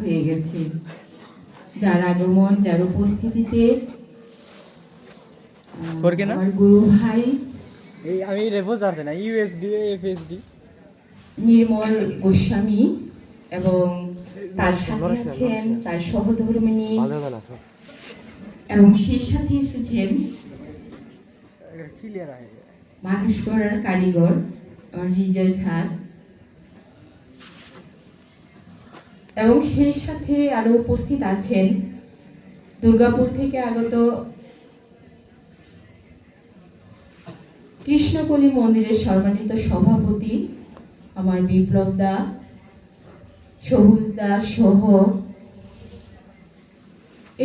হয়ে গেছে, যার আগমন, যার উপস্থিতিতে আমার গুরু ভাই আমি রেফো জানতে না ইউএসডি এফএসডি নির্মল গোস্বামী এবং তার সাথে আছেন তার সহধর্মিণী এবং সেই সাথে এসেছেন মানুষ গড়ার কারিগর আমার হৃদয় স্যার এবং সেই সাথে আরো উপস্থিত আছেন দুর্গাপুর থেকে আগত কৃষ্ণকলি মন্দিরের সম্মানিত সভাপতি আমার বিপ্লব দা, সবুজ দা সহ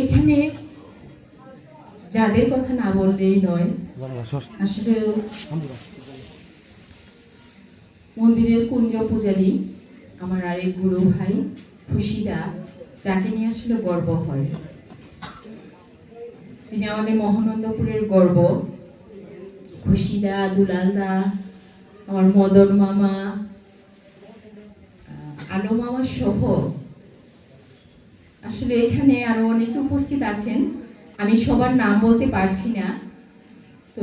এখানে যাদের কথা না বললেই নয়। আসলে মন্দিরের কুঞ্জ পূজারী আমার আরেক গুরু ভাই খুশিদা, যাকে নিয়ে আসলে গর্ব হয়, তিনি আমাদের মহানন্দপুরের গর্ব। খুশিদা, দুলালদা, আমার মদন মামা, আলো মামা সহ আসলে এখানে আরো অনেকে উপস্থিত আছেন, আমি সবার নাম বলতে পারছি না। তো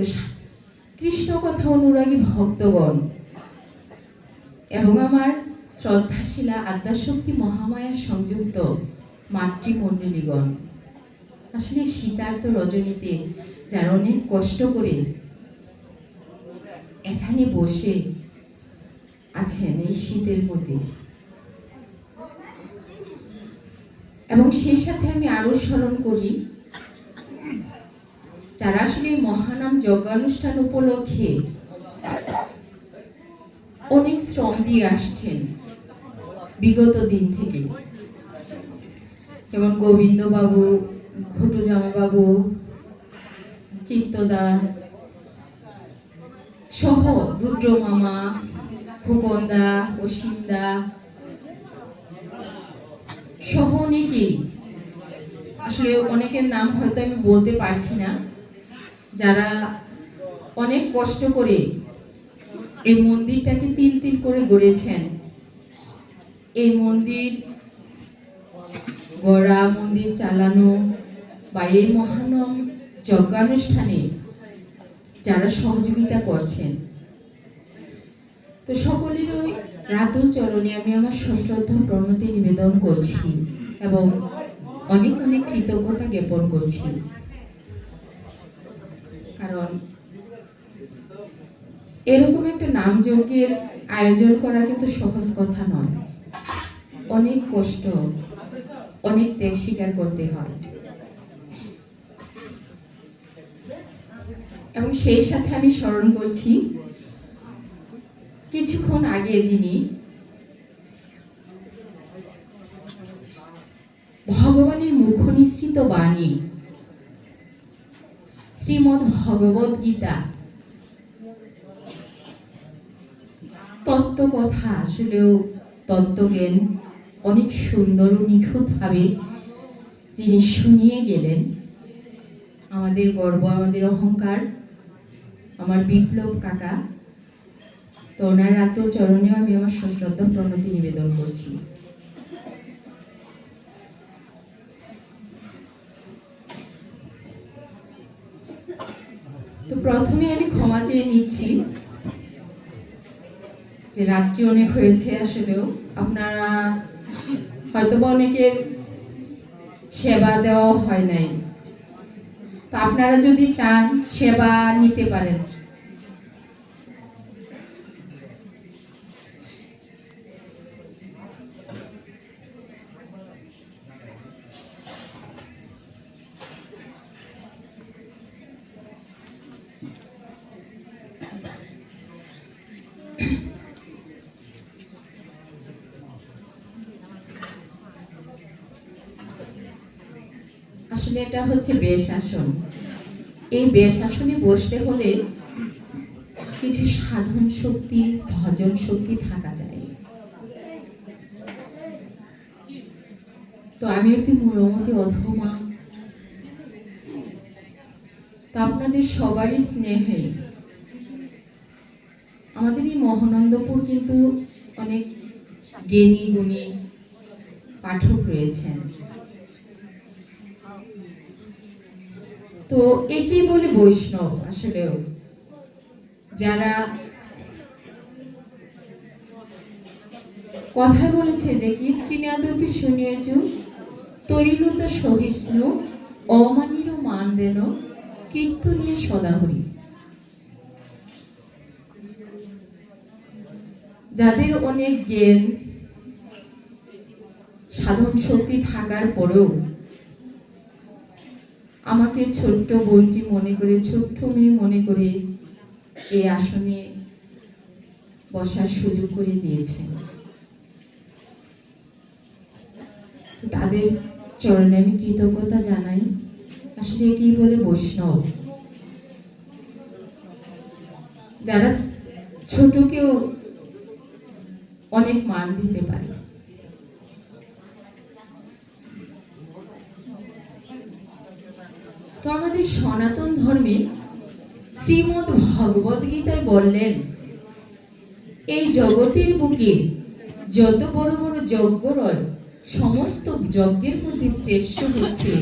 কৃষ্ণ কথা অনুরাগী ভক্তগণ এবং আমার শ্রদ্ধাশীলা আদ্যাশক্তি মহামায়া সংযুক্ত মাতৃমণ্ডলীগণ, আসলে শীতার্ত রজনীতে যারা অনেক কষ্ট করে এখানে বসে আছেন এই শীতের মধ্যে, এবং সেই সাথে আমি আরো স্মরণ করি যারা আসলে মহানাম যজ্ঞানুষ্ঠান উপলক্ষে অনেক শ্রম দিয়ে আসছেন বিগত দিন থেকে, যেমন গোবিন্দ বাবু, ঘটু জামা বাবু, চিত্তদা সহ রুদ্র মামা, খোকনদা, অসীমদা সহ অনেকেই, আসলে অনেকের নাম হয়তো আমি বলতে পারছি না, যারা অনেক কষ্ট করে এই মন্দিরটাকে তিল তিল করে গড়েছেন। এই মন্দির গড়া, মন্দির চালানো বা এই মহানম যজ্ঞানুষ্ঠানে যারা সহযোগিতা করছেন, তো সকলের ওই রাতুল চরণে আমি আমার সশ্রদ্ধা প্রণতি নিবেদন করছি এবং অনেক অনেক কৃতজ্ঞতা জ্ঞাপন করছি। কারণ এরকম একটা নাম যজ্ঞের আয়োজন করা কিন্তু সহজ কথা নয়, অনেক কষ্ট, অনেক ত্যাগ স্বীকার করতে হয়। এবং সেই সাথে আমি স্মরণ করছি কিছুক্ষণ আগে যিনি ভগবানের মুখ নিঃসৃত বাণী শ্রীমদ্ ভগবত গীতা তত্ত্ব কথা, আসলেও তত্ত্বজ্ঞান অনেক সুন্দর ও নিখুঁত ভাবে যিনি শুনিয়ে গেলেন, আমাদের গর্ব, আমাদের অহংকার, আমার বিপ্লব কাকা, তো ওনার রাতুল চরণেও আমি আমার সশ্রদ্ধা প্রণতি নিবেদন করছি। তো প্রথমে আমি ক্ষমা চেয়ে নিচ্ছি যে রাত্রি অনেক হয়েছে, আসলেও আপনারা হয়তো বা অনেকের সেবা দেওয়া হয় নাই, তো আপনারা যদি চান সেবা নিতে পারেন। আসলে এটা হচ্ছে বেশ আসন, এই বেশ আসনে বসতে হলে কিছু সাধন শক্তি, ভজন শক্তি থাকা যায়। তো আমি একটি মূঢ়মতি অধমা, তো আপনাদের সবারই স্নেহে আমাদের এই মহানন্দপুর কিন্তু অনেক জ্ঞানী গুণী পাঠক রয়েছেন। তো একেই বলে বৈষ্ণব। আসলেও যারা কথা বলেছে যে কীর্তিনাদপি শুনিয়েছু তরিণত সহিষ্ণু অমানির মান দেন কীর্তনীয় সদাহরি। যাদের অনেক জ্ঞান সাধন শক্তি থাকার পরেও আমাকে ছোট্ট বোনটি মনে করে, ছোট্ট মেয়ে মনে করে এই আসনে বসার সুযোগ করে দিয়েছেন, তাদের চরণে আমি কৃতজ্ঞতা জানাই। আসলে কি বলে বৈষ্ণব, যারা ছোটকেও অনেক মান দিতে পারে। তো আমাদের সনাতন ধর্মে শ্রীমদ্ ভগবদ গীতায় বললেন, এই জগতের বুকে যত বড় বড় যজ্ঞ রয়, সমস্ত যজ্ঞের মধ্যে শ্রেষ্ঠ হচ্ছে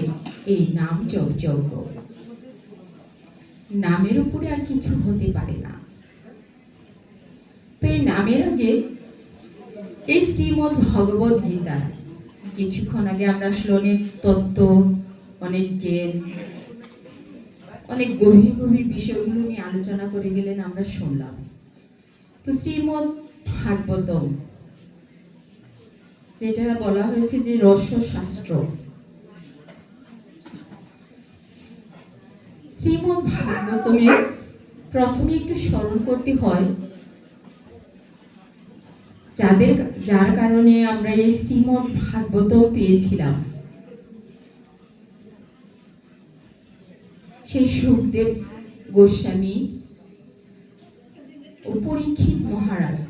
এই নাম যজ্ঞ। নামের উপরে আর কিছু হতে পারে না। তো এই নামের আগে এই শ্রীমদ্ ভগবদ গীতা, কিছুক্ষণ আগে আমরা আসলে অনেক তত্ত্ব, অনেক জ্ঞান, অনেক গভীর গভীর বিষয়গুলো নিয়ে আলোচনা করে গেলেন, আমরা শুনলাম। তো শ্রীমদ্ ভাগবতম, যেটা বলা হয়েছে যে রসশাস্ত্র, শ্রীমদ্ ভাগবতমে প্রথমে একটু স্মরণ করতে হয় যার কারণে আমরা এই শ্রীমদ্ ভাগবতম পেয়েছিলাম। সেই সুখদেব গোস্বামী ও পরীক্ষিত মহারাজ,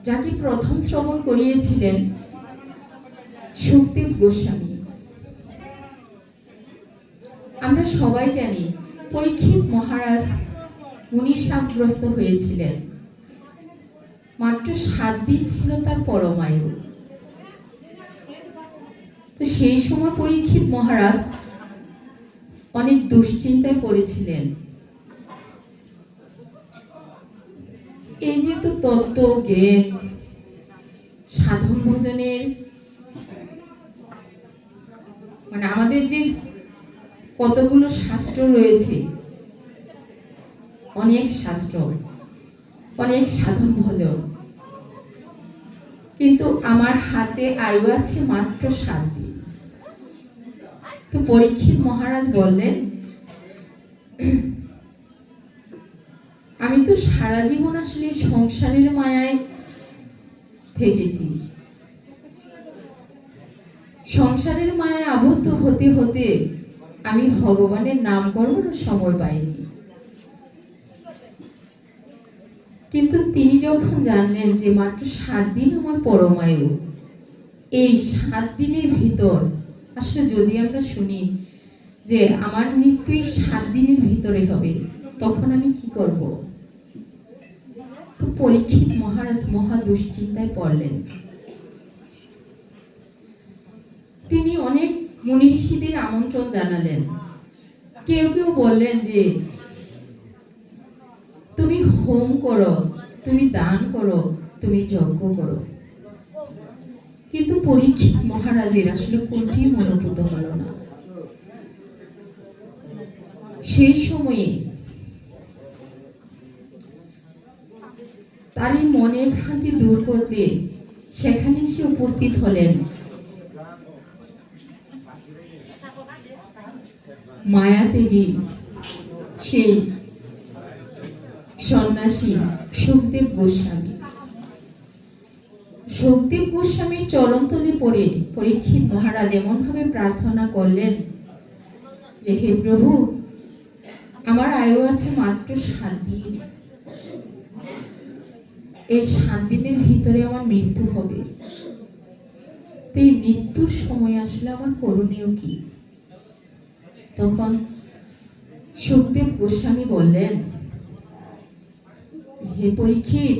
যাকে প্রথম শ্রবণ করিয়েছিলেন সুখদেব গোস্বামী। আমরা সবাই জানি পরীক্ষিত মহারাজ মুনিশাপগ্রস্ত হয়েছিলেন। মাত্র 7 দিন ছিল তার পরমায়ু। তো সেই সময় পরীক্ষিত মহারাজ অনেক দুশ্চিন্তায় পড়েছিলেন। এই যে তো তত্ত্ব জ্ঞান, সাধন ভজনের মানে আমাদের যে কতগুলো শাস্ত্র রয়েছে, অনেক শাস্ত্র, অনেক সাধন ভজন, কিন্তু আমার হাতে আয়ু আছে মাত্র 7 দিন। তো পরীক্ষিত মহারাজ বললেন, আমি তো সারা জীবন আসলে সংসারের মায়ায় থেকেছি। সংসারের মায়ায় আবদ্ধ হতে হতে আমি ভগবানের নাম করবার সময় পাইনি। কিন্তু তিনি যখন জানলেন যে মাত্র 7 দিন আমার পরমায়ু, এই 7 দিনের ভিতর আসলে যদি আমরা শুনি যে আমার মৃত্যু এই 7 দিনের ভিতরে হবে, তখন আমি কি করব? তো পরীক্ষিত মহারাজ মহা দুশ্চিন্তায় পড়লেন। তিনি অনেক মুনি ঋষিদের আমন্ত্রণ জানালেন। কেউ কেউ বললেন যে তুমি হোম করো, তুমি দান করো, তুমি যজ্ঞ করো। কিন্তু পরীক্ষিত মহারাজের আসলে কোনটি মনোভূত হলো না। সেই সময়ে তারই মনের ভ্রান্তি দূর করতে সেখানে এসে উপস্থিত হলেন মায়াতেগী সেই সন্ন্যাসী সুখদেব গোস্বামী। সুখদেব গোস্বামীর চরণতলে পড়ে পরীক্ষিত মহারাজ এমন ভাবে প্রার্থনা করলেন যে, হে প্রভু, আমার আয়ু আছে মাত্র 7 দিন। এই 7 দিনের ভিতরে আমার মৃত্যু হবে। তো এই মৃত্যুর সময় আসলে আমার করণীয় কি? তখন সুখদেব গোস্বামী বললেন, হে পরীক্ষিত,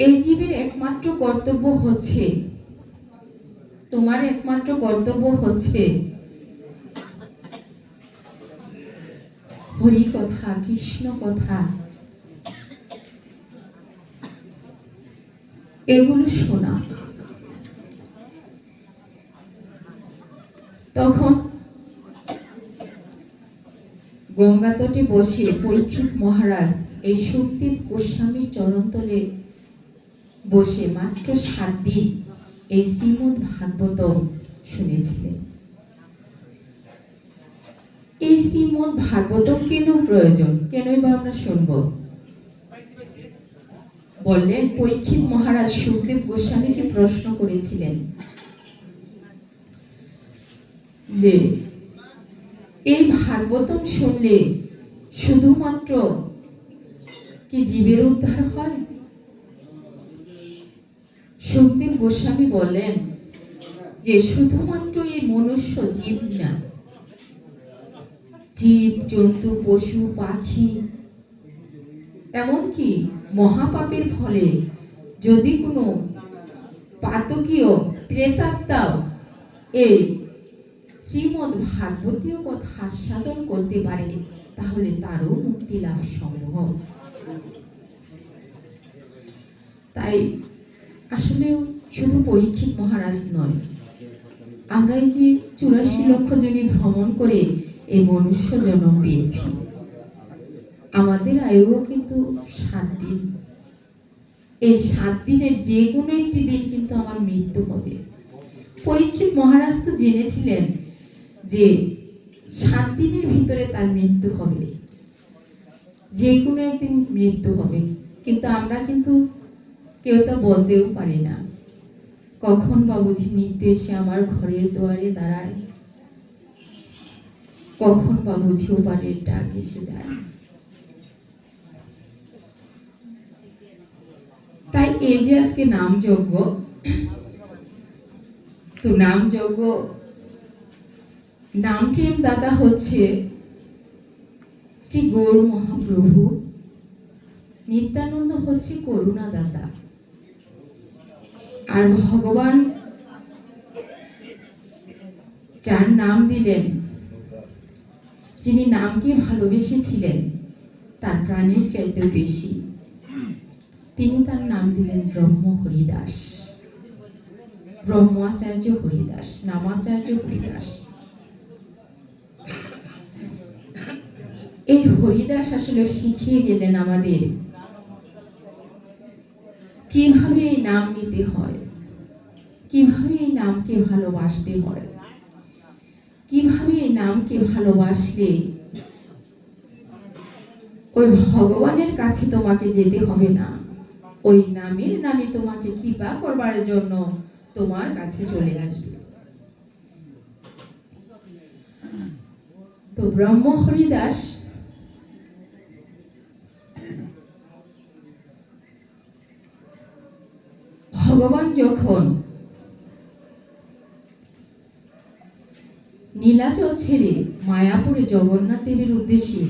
এই জীবের একমাত্র কর্তব্য হচ্ছে, তোমার একমাত্র কর্তব্য হচ্ছে হরি কথা, কৃষ্ণ কথা, এগুলো শোনা। তখন গঙ্গা তটে বসে পরীক্ষিত মহারাজ এই সুখদেব গোস্বামীর চরণতলে বসে মাত্র 7 দিন এই শ্রীমদ্ ভাগবতম শুনেছিলেন। এই শ্রীমদ্ ভাগবতম কেন প্রয়োজন, কেনই বা আমরা শুনবো? বললেন, পরীক্ষিত মহারাজ সুখদেব গোস্বামীকে প্রশ্ন করেছিলেন যে এই ভাগবতম শুনলে শুধুমাত্র কি জীবের উদ্ধার হয়? সুখদেব গোস্বামী বললেন যে শুধুমাত্র এই মনুষ্য জীব না, জীব জন্তু পশু পাখি, এমনকি মহাপাপের ফলে যদি কোনো পাতকীয় প্রেতাত্মাও এই শ্রীমদ্ ভাগবতীয় কথা আস্বাদন করতে পারে, তাহলে তারও মুক্তি লাভ সম্ভব। তাই আসলে শুধু পরীক্ষিত মহারাজ নয়, আমরা এই যে 84 লক্ষ জনে ভ্রমণ করে এই মনুষ্য জন্ম পেয়েছি, আমাদের আয়ুও কিন্তু 7 দিন। এই 7 দিনের যে কোনো একটি দিন কিন্তু আমার মৃত্যু হবে। পরীক্ষিত মহারাজ তো জেনেছিলেন যে 7 দিনের ভিতরে তার মৃত্যু হবে, যে কোনো একদিন মৃত্যু হবে, কিন্তু আমরা কিন্তু কেউ তা বলতেও পারি না কখন বা বুঝি মৃত্যু এসে আমার ঘরের দুয়ারে দাঁড়ায়, কখন বা বুঝি ওপারের ডাক এসে যায়। তাই এই যে আজকে নাম যজ্ঞ, তো নাম যজ্ঞ, নাম প্রেম দাতা হচ্ছে শ্রী গৌর মহাপ্রভু, নিত্যানন্দ হচ্ছে করুণা দাতা, আর ভগবান যার নাম দিলেন, যিনি নামকে ভালোবেসেছিলেন তার প্রাণের চাইতেও বেশি, তিনি তার নাম দিলেন ব্রহ্ম হরিদাস, ব্রহ্মাচার্য হরিদাস, নামাচার্য হরিদাস। এই হরিদাস আসলে শিখিয়ে গেলেন আমাদের কিভাবে এই নাম নিতে হয়, কিভাবে এই নামকে ভালোবাসতে হয়, কিভাবে এই নামকে ভালোবাসলে ওই ভগবানের কাছে তোমাকে যেতে হবে না, ওই নামের নামে তোমাকে কৃপা করবার জন্য তোমার কাছে চলে আসবে। তো ব্রহ্ম হরিদাস ভগবান যখন নীলাচল ছেড়ে মায়াপুরে জগন্নাথ দেবের উদ্দেশ্যে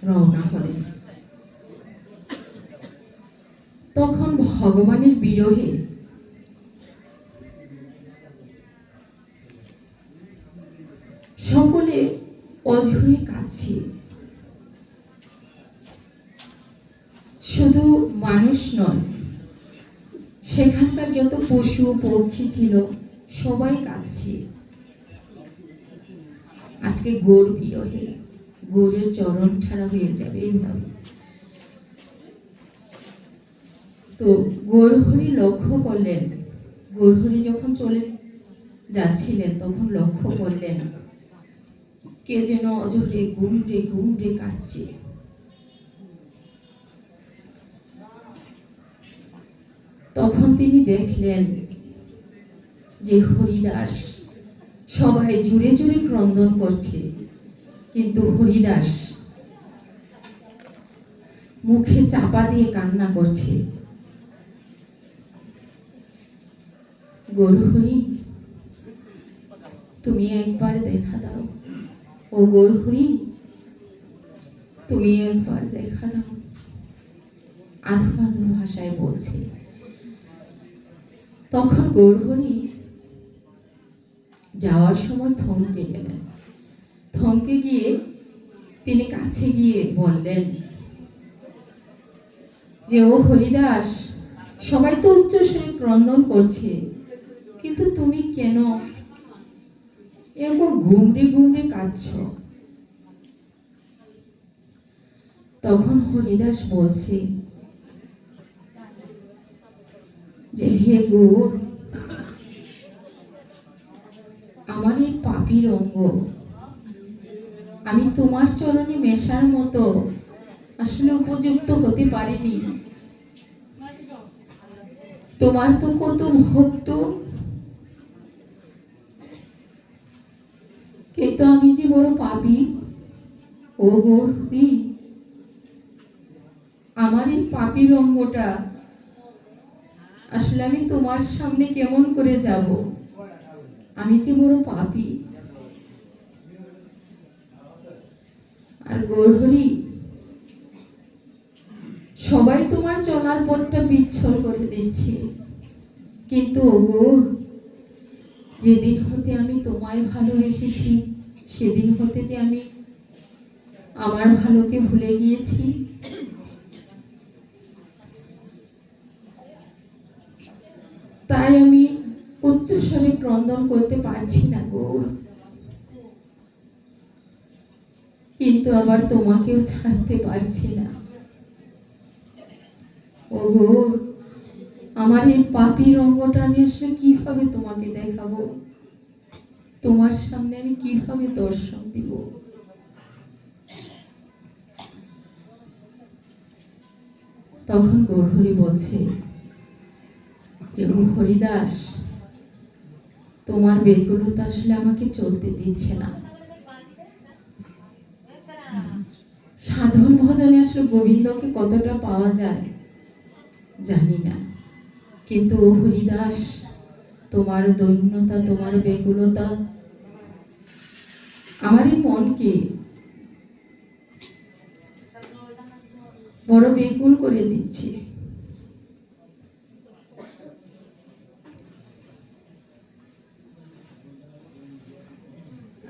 রওনা হলেন, তখন ভগবানের বিরহে সকলে অঝরে কাঁদছে। শুধু মানুষ নয়, সেখানকার যত পশু পক্ষী ছিল সবাই কাঁদছে আজকে গৌর বিরহে, গৌরের চরণ ছাড়া হয়ে যাবে এইভাবে। তো গৌরহরি লক্ষ্য করলেন, গৌরহরি যখন চলে যাচ্ছিলেন তখন লক্ষ্য করলেন কে যেন অজরে ঘুমরে ঘুমরে কাঁদছে। তখন তিনি দেখলেন যে হরিদাস, সবাই জুড়ে জুড়ে ক্রন্দন করছে, কিন্তু হরিদাস মুখে চাপা দিয়ে কান্না করছে। গৌরহরি, তুমি একবার দেখা দাও, ও গৌরহরি তুমি একবার দেখা দাও, আধো আধো ভাষায় বলছে। তখন গৌরহরি যাওয়ার সময় থমকে গেলেন। থমকে গিয়ে তিনি কাছে গিয়ে বললেন যে, ও হরিদাস, সবাই তো উচ্চস্বরে ক্রন্দন করছে, কিন্তু তুমি কেন এরকম ঘুমড়ে ঘুমড়ে কাঁদছো? তখন হরিদাস বলছে যে, হে গৌর, আমার এই পাপীর অঙ্গ, আমি তোমার চরণে মেশার মতো আসলে উপযুক্ত হতে পারিনি। তোমার তো কত ভক্ত, কিন্তু আমি যে বড় পাপী। ও গৌরী, আমার এই পাপীর অঙ্গটা আসলে আমি তোমার সামনে কেমন করে যাব? আমি যে বড় পাপী। আর গৌরহরি, সবাই তোমার চলার পথটা বিচ্ছল করে দিচ্ছে, কিন্তু ওগো, যেদিন হতে আমি তোমায় ভালোবেসেছি, সেদিন হতে যে আমি আমার ভালোকে ভুলে গিয়েছি। তাই আমি উচ্চস্বরে ক্রন্দন করতে পারছি না গৌর, কিন্তু আবার তোমাকেও ছাড়তে পারছি না। ও গৌর, আমার এই পাপীর অঙ্গটা আমি আসলে কিভাবে তোমাকে দেখাবো? তোমার সামনে আমি কিভাবে দর্শন দিব? তখন গৌরহরি বলছে যে, ও হরিদাস, তোমার বেকুলতা আসলে আমাকে চলতে দিচ্ছে না। সাধন ভজনে আসলে গোবিন্দকে কতটা পাওয়া যায় জানি না, কিন্তু ও হরিদাস, তোমার দৈন্যতা, তোমার বেকুলতা আমার এই মনকে বড় বেকুল করে দিচ্ছে।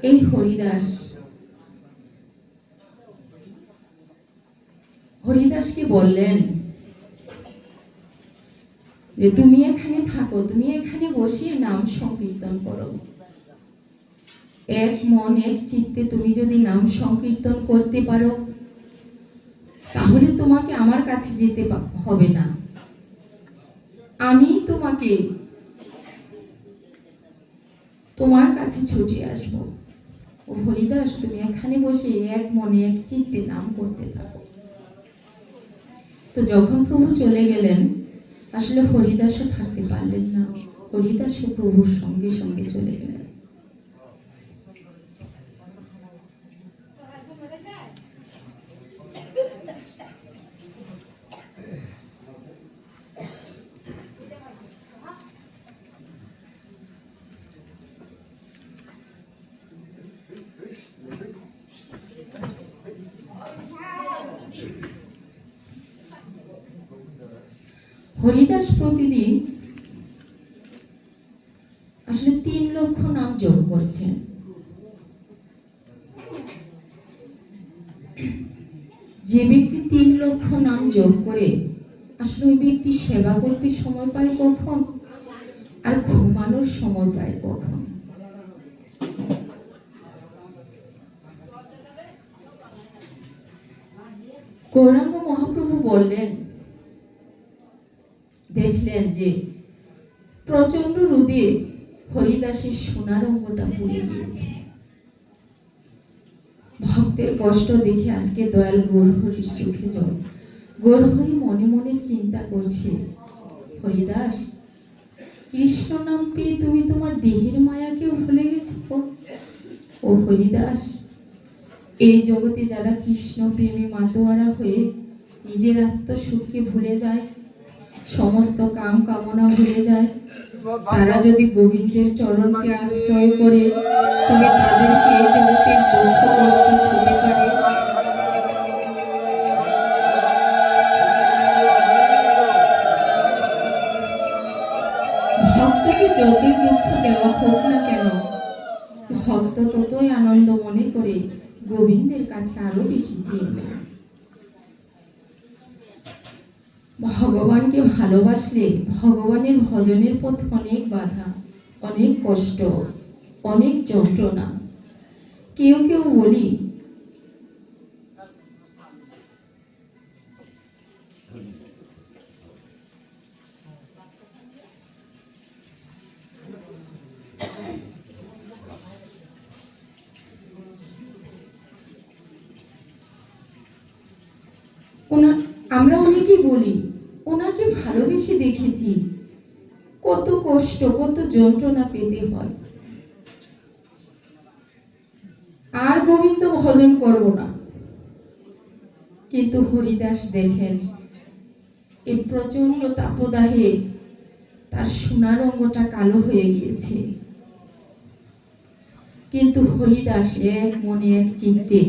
এই হরিদাসকে বললেন যে, তুমি এখানে থাকো, তুমি এখানে বসে নাম সংকীর্তন করো। এক মন এক চিত্তে তুমি যদি নাম সংকীর্তন করতে পারো, তাহলে তোমাকে আমার কাছে যেতে হবে না, আমি তোমাকে তোমার কাছে ছুটে আসব। ও হরিদাস, তুমি এখানে বসে এক মনে এক চিত্তে নাম করতে থাকো। তো যখন প্রভু চলে গেলেন, আসলে হরিদাসও থাকতে পারলেন না, হরিদাসও প্রভুর সঙ্গে সঙ্গে চলে গেলেন। হরিদাস প্রতিদিন আসলে 3 লক্ষ নাম জপ করছেন। যে ব্যক্তি 3 লক্ষ নাম জপ করে, আসলে ওই ব্যক্তি সেবা করতে সময় পায় কখন, আর ঘুমানোর সময় পায় কখন? গৌরাঙ্গ মহাপ্রভু বললেন, দেখলেন যে প্রচন্ড রোদে হরিদাসের সোনার অঙ্গটা পুড়ে গিয়েছে। ভক্তের কষ্ট দেখে আজকে দয়াল গৌরহরির চোখে জল। গৌরহরি মনে মনে চিন্তা করছে, হরিদাস, কৃষ্ণ নাম পেয়ে তুমি তোমার দেহের মায়াকেও ভুলে গেছো। ও হরিদাস, এই জগতে যারা কৃষ্ণ প্রেমে মাতোয়ারা হয়ে নিজের আত্মসুখকে ভুলে যায়, সমস্ত কাম কামনা ভুলে যায়, তারা যদি গোবিন্দের চরণকে আশ্রয় করে, তবে তাদেরকে এই জগতের দুঃখ কষ্ট ছুটে পারে। যতই দুঃখ দেওয়া হোক না কেন, ভক্ত ততই আনন্দ মনে করে গোবিন্দের কাছে আরো বেশি চেয়ে নেয়। ভগবানকে ভালোবাসলে ভগবানের ভজনের পথ অনেক বাধা, অনেক কষ্ট, অনেক যন্ত্রণা। কেউ কেউ বলি আমরা অনেকেই বলি ওনাকে ভালোবেসে দেখেছি, কত কষ্ট কত যন্ত্রণা পেতে হয়, আর গোবিন্দ ভজন করব না। কিন্তু হরিদাস দেখেন এই প্রচন্ড তাপদাহে তার সোনার অঙ্গটা কালো হয়ে গিয়েছে, কিন্তু হরিদাস এক মনে এক চিত্তে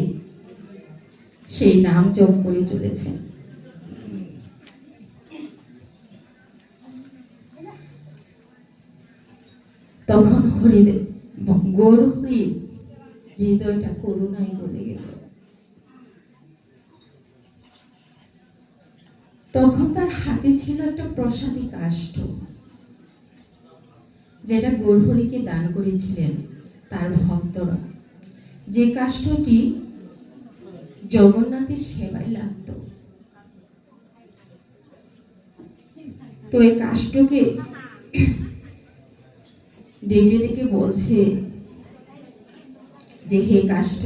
সেই নাম জপ করে চলেছেন। তখন হরিদেব গৌর হরির হৃদয়টা করুণায় গলে গেল। তখন তার হাতে ছিল একটা প্রসাদী কাষ্ঠ, যেটা গৌর হরিকে দান করেছিলেন তার ভক্তরা। যে কাষ্ঠটি জগন্নাথের সেবায় লাগতো। তো এই কাষ্ঠকে ডেকে ডেকে বলছে যে হে কাষ্ঠ,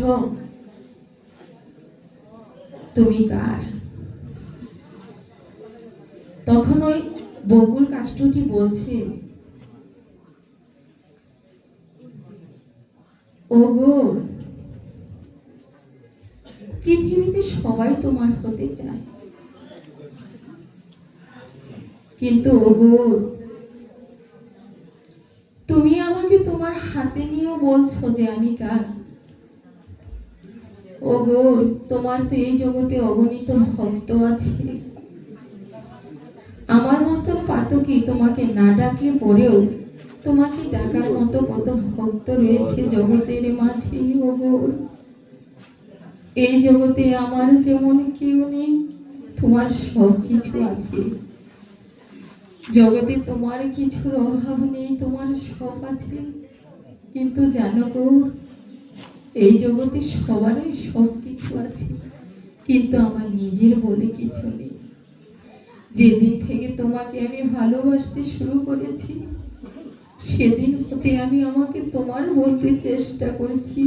তুমি কার? তখন ওই বকুল কাষ্ঠটি বলছে, ওগো, পৃথিবীতে সবাই তোমার হতে চায়, কিন্তু ওগো, তুমি আমাকে তোমার হাতে নিয়েও বলছো যে আমি কার? ওগো, তোমার তো এই জগতে অগণিত ভক্ত আছে, আমার মতো পাতকি তোমাকে না ডাকলে পরেও তোমাকে ডাকার মতো কত ভক্ত রয়েছে জগতের মাঝে। ওগো, এই জগতে আমার যেমন কেউ নেই, তোমার সব কিছু আছে। জগতে তোমার কিছুর অভাব নেই, তোমার সব আছে। কিন্তু জানো গো, এই জগতে সবারই সব কিছু আছে, কিন্তু আমার নিজের বলে কিছু নেই। যেদিন থেকে তোমাকে আমি ভালোবাসতে শুরু করেছি, সেদিন হতে আমি আমাকে তোমার বলতে চেষ্টা করছি।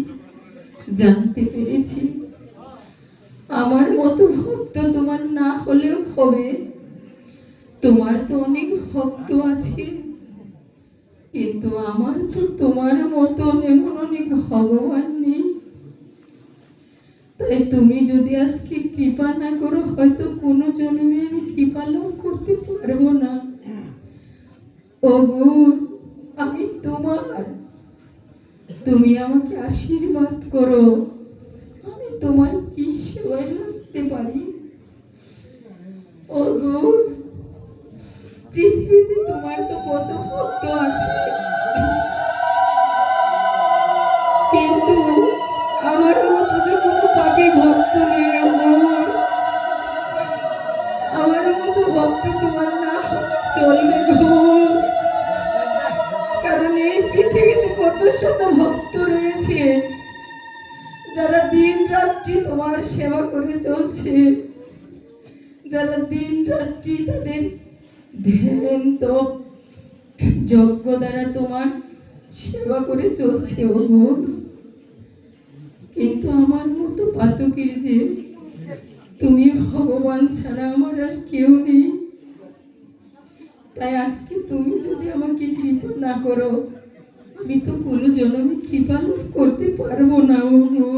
জানতে পেরেছি আমার মতো ভক্ত তোমার না হলেও হবে। তোমার তো অনেক ভক্ত আছে, কিন্তু আমার তো তোমার মতন এমন অনেক ভগবান নেই। তাই তুমি যদি আজকে কৃপা না করো, হয়তো কোনো জন্মে আমি কৃপা লাভ করতে পারবো না। ওগো, আমি তোমার, তুমি আমাকে আশীর্বাদ করো, আমি তোমার কি সেবায় লাগতে পারি। ওগো, পৃথিবীতে তোমার তো কত ভক্ত আছে, কিন্তু আমার মতো যে কোনো পাপী ভক্ত নেই। আমার মতো ভক্ত তোমার না চলবে গো, কারণ এই পৃথিবীতে কত শত ভক্ত রয়েছে যারা দিন রাত্রি তোমার সেবা করে চলছে, যারা দিন রাত্রি তাদের ধ্যান তপ যজ্ঞ দ্বারা তোমার সেবা করে চলছে। ওগো, কিন্তু আমার মতো পাতকের যে তুমি ভগবান ছাড়া আমার আর কেউ নেই। তাই আজকে তুমি যদি আমাকে কৃপা না করো, আমি তো কোনো জন্মে কৃপা লাভ করতে পারবো না। ওগো,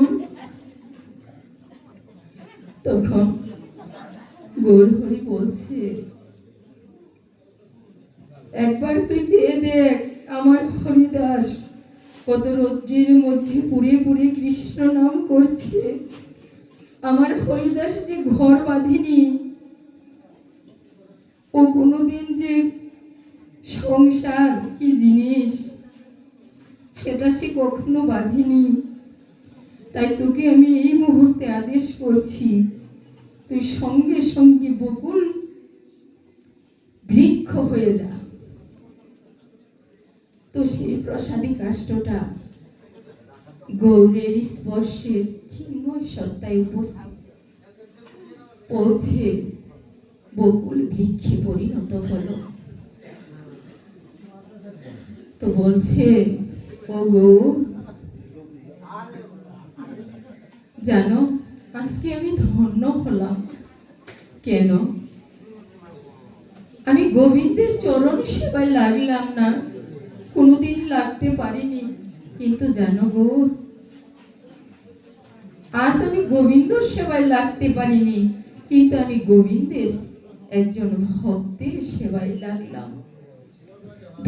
তখন গৌর হরি বলছে, একবার তুই চেয়ে দেখ আমার হরিদাস কত রৌদ্রের মধ্যে পুড়ে পুড়ে কৃষ্ণ নাম করছে। আমার হরিদাস যে ঘর বাঁধেনি, ও কোনোদিন যে সংসার কি জিনিস সেটা সে কখনো বাঁধেনি। তাই তোকে আমি এই মুহূর্তে আদেশ করছি, তুই সঙ্গে সঙ্গে বকুল বৃক্ষ হয়ে যা। তো সেই প্রসাদী কাষ্ঠটা গৌরের স্পর্শে চিন্ময় সত্তায় উপস্থিত পৌঁছে বকুল বৃক্ষে পরিণত হলো। তো বলছে, ও গৌর, জানো আজকে আমি ধন্য হলাম। কেন? আমি গোবিন্দের চরণ সেবায় লাগলাম না, কোনোদিন লাগতে পারিনি, কিন্তু জানো গৌর, আজ আমি গোবিন্দর সেবায় লাগতে পারিনি, কিন্তু আমি গোবিন্দের একজন ভক্তের সেবায় লাগলাম।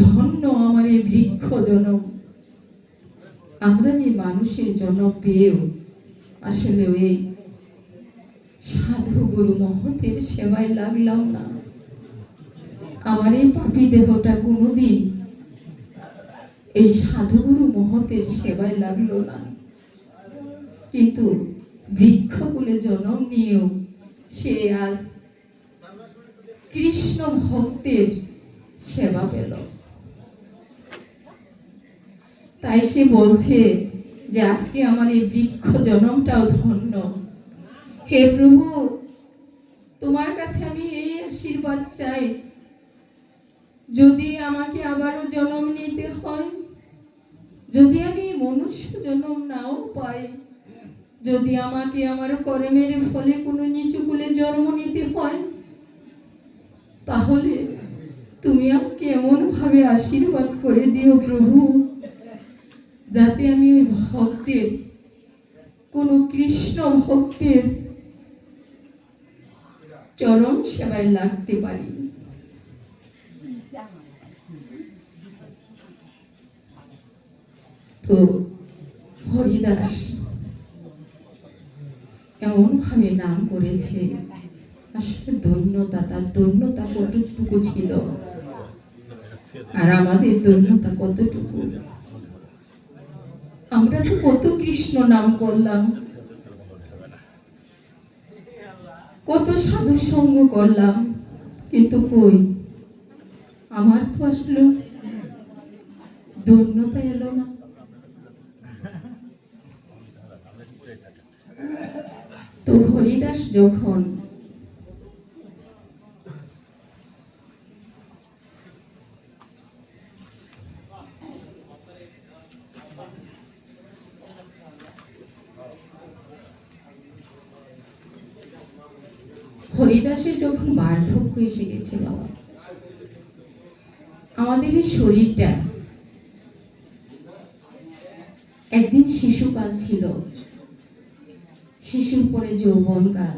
ধন্য আমার এই বৃক্ষ জনম। আমরা এই মানুষের জন্য পেয়েও আসলে ওই সাধু গুরু মহতের সেবায় লাগলাম না। আমার এই পাপী দেহটা কোনোদিন এই সাধুগুরু মহতের সেবায় লাগলো না, কিন্তু বৃক্ষকুলে জন্ম নিয়েও সে আজ কৃষ্ণ ভক্তের সেবা পেল। তাই সে বলছে যে আজকে আমার এই বৃক্ষ জন্মটাও ধন্য। হে প্রভু, তোমার কাছে আমি এই আশীর্বাদ চাই, যদি আমাকে আবারও জন্ম নিতে হয়, যদি আমি মনুষ্য জন্ম নাও পাই, যদি আমাকে আমার কর্মের ফলে কোনো নিচু কুলে জন্ম নিতে হয়, তাহলে তুমি আমাকে এমন ভাবে আশীর্বাদ করে দিও প্রভু, যাতে আমি ওই ভক্তের, কোন কৃষ্ণ ভক্তের চরণ সেবায় লাগতে পারি। তো হরিদাস এমন ভাবে নাম করেছে, আসলে ধন্যতা, তার ধন্যতা কতটুকু ছিল আর আমাদের ধন্যতা কতটুকু। আমরা তো কত কৃষ্ণ নাম করলাম, কত সাধু সঙ্গ করলাম, কিন্তু কই আমার তো আসলে ধন্যতা এলো না। তো হরিদাস যখন হরিদাসের যখন বার্ধক্য এসে গেছে, বাবা, আমাদের এই শরীরটা একদিন শিশুকাল ছিল, শিশুর পরে যৌবনকাল,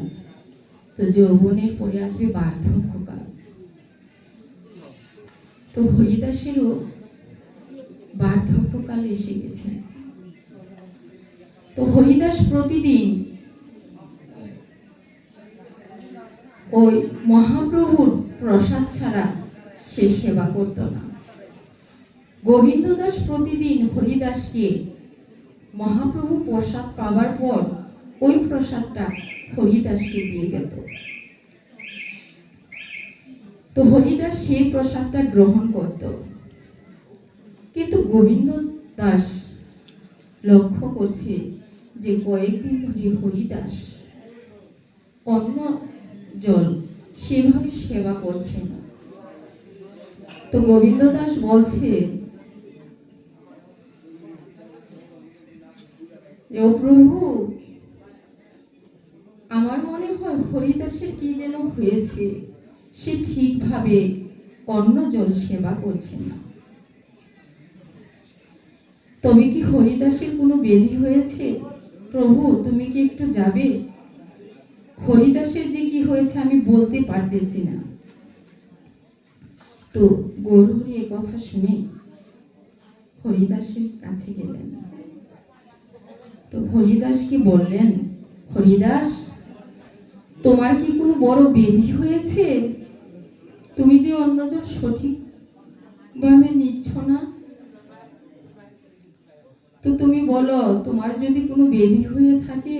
তো যৌবনের পরে আসবে বার্ধক্যকাল। তো হরিদাসেরও বার্ধক্যকাল এসে গেছে। তো হরিদাস প্রতিদিন ওই মহাপ্রভুর প্রসাদ ছাড়া সে সেবা করত না। গোবিন্দ দাস প্রতিদিন হরিদাসকে মহাপ্রভু প্রসাদ পাবার পর ওই প্রসাদটা হরিদাসকে দিয়ে যেত। তো হরিদাস সেই প্রসাদটা গ্রহণ করত, কিন্তু গোবিন্দ দাস লক্ষ্য করছে যে কয়েকদিন ধরে হরিদাস অন্য জল সেভাবে সেবা করছে না। তো গোবিন্দ দাস বলছে, ও প্রভু, আমার মনে হয় হরিদাসের কি যেন হয়েছে, সে ঠিকভাবে অন্য জল সেবা করছে না। তবে কি হরিদাসের কোনো ব্যাধি হয়েছে? প্রভু, তুমি কি একটু যাবে? হরিদাসের যে কি হয়েছে আমি বলতে পারতেছি না। তো গৌরহরি এ কথা শুনে হরিদাসের কাছে গেলেন। তো হরিদাসকে বললেন, হরিদাস, তোমার কি কোনো বড় ব্যাধি হয়েছে? তুমি যে অন্য জল সঠিক ভাবে নিচ্ছ না? তো তুমি বলো, তোমার যদি কোনো ব্যাধি হয়ে থাকে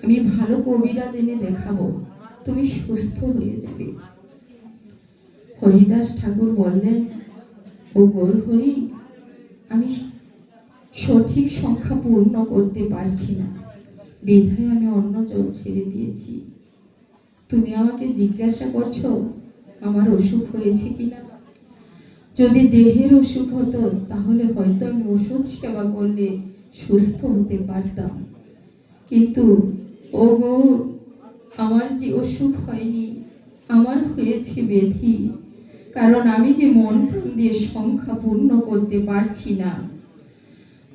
আমি ভালো কবিরাজ এনে দেখাবো, তুমি সুস্থ হয়ে যাবে। হরিদাস ঠাকুর বললেন, ও গৌরহরি, আমি সঠিক সংখ্যা পূর্ণ করতে পারছি না, বিধায় আমি অন্য জল ছেড়ে দিয়েছি। তুমি আমাকে জিজ্ঞাসা করছো আমার অসুখ হয়েছে কিনা? যদি দেহের অসুখ হতো তাহলে হয়তো আমি ওষুধ সেবা করলে সুস্থ হতে পারতাম, কিন্তু ও গৌর, আমার যে অসুখ হয়নি, আমার হয়েছে ব্যাধি, কারণ আমি যে মন প্রাণ দিয়ে সংখ্যা পূর্ণ করতে পারছি না।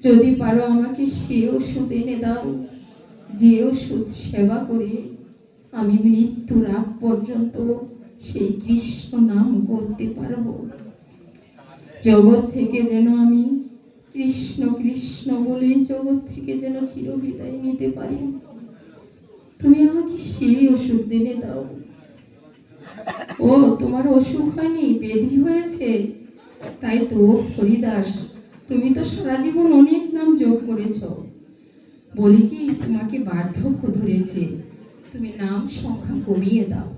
যদি পারো আমাকে সে ওষুধ এনে দাও, যে ওষুধ সেবা করে আমি মৃত্যুর আগ পর্যন্ত সেই কৃষ্ণ নাম করতে পারবো। জগৎ থেকে যেন আমি কৃষ্ণ কৃষ্ণ বলে জগৎ থেকে যেন চিরবিদায় নিতে পারি। তুমি আমাকে সেই ওষুধ এনে দাও। ও, তোমার অসুখ হয়নি, ব্যাধি হয়েছে, তাই তো হরিদাস, তুমি তো সারা জীবন অনেক নাম জপ করেছ, বলি কি তোমাকে বার্ধক্য ধরেছে, তুমি নাম সংখ্যা কমিয়ে দাও।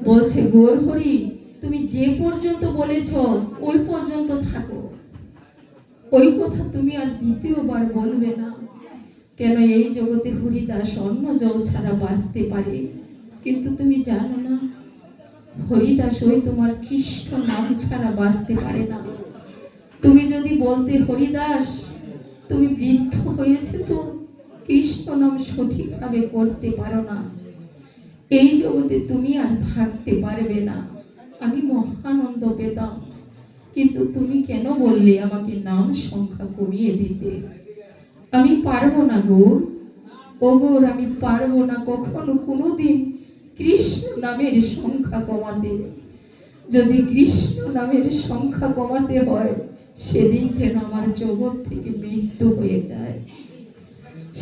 বলছে, গৌরহরি, তুমি যে পর্যন্ত বলেছ ওই পর্যন্ত থাকো, ওই কথা তুমি আর দ্বিতীয়বার বলবে না। কেন, এই জগতে হরিদাস অন্য জল ছাড়া বাঁচতে পারে, কিন্তু তুমি জানো না হরিদাস ওই তোমার কৃষ্ণ নাম ছাড়া বাঁচতে পারে না। তুমি যদি বলতে, হরিদাস তুমি বৃদ্ধ হয়েছে তো কৃষ্ণ নাম সঠিকভাবে করতে পারো না, এই জগতে তুমি আর থাকতে পারবে না, আমি মহানন্দ পেতাম। কিন্তু তুমি কেন বললে আমাকে নাম সংখ্যা কমিয়ে দিতে? আমি পারবো না গৌর, ও গৌর, আমি পারবো না কখনো কোনোদিন কৃষ্ণ নামের সংখ্যা কমাতে। যদি কৃষ্ণ নামের সংখ্যা কমাতে হয়, সেদিন যেন আমার জগৎ থেকে মৃত্যু হয়ে যায়,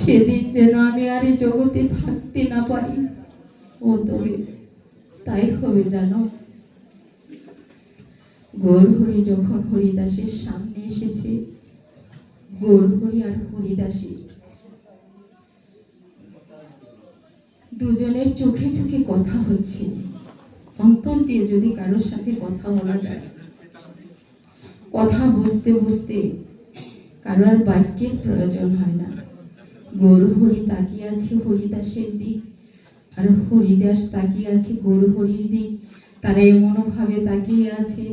সেদিন যেন আমি আর এই জগতে থাকতে না পারি। ও তবে তাই হবে জানো। গৌরহরি যখন হরিদাসের সামনে এসেছে, গৌরহরি আর হরিদাসী দুজনের চোখে চোখে কথা হচ্ছে। অন্তর দিয়ে যদি কারোর সাথে কথা বলা যায়, কথা বুঝতে বুঝতে কারো আর বাক্যের প্রয়োজন হয় না। গৌরহরি তাকিয়ে আছে হরিদাসের দিক, আর হরিদাস তাকিয়ে আছে গৌরহরির দিক। তারা এমনভাবে তাকিয়ে আছে,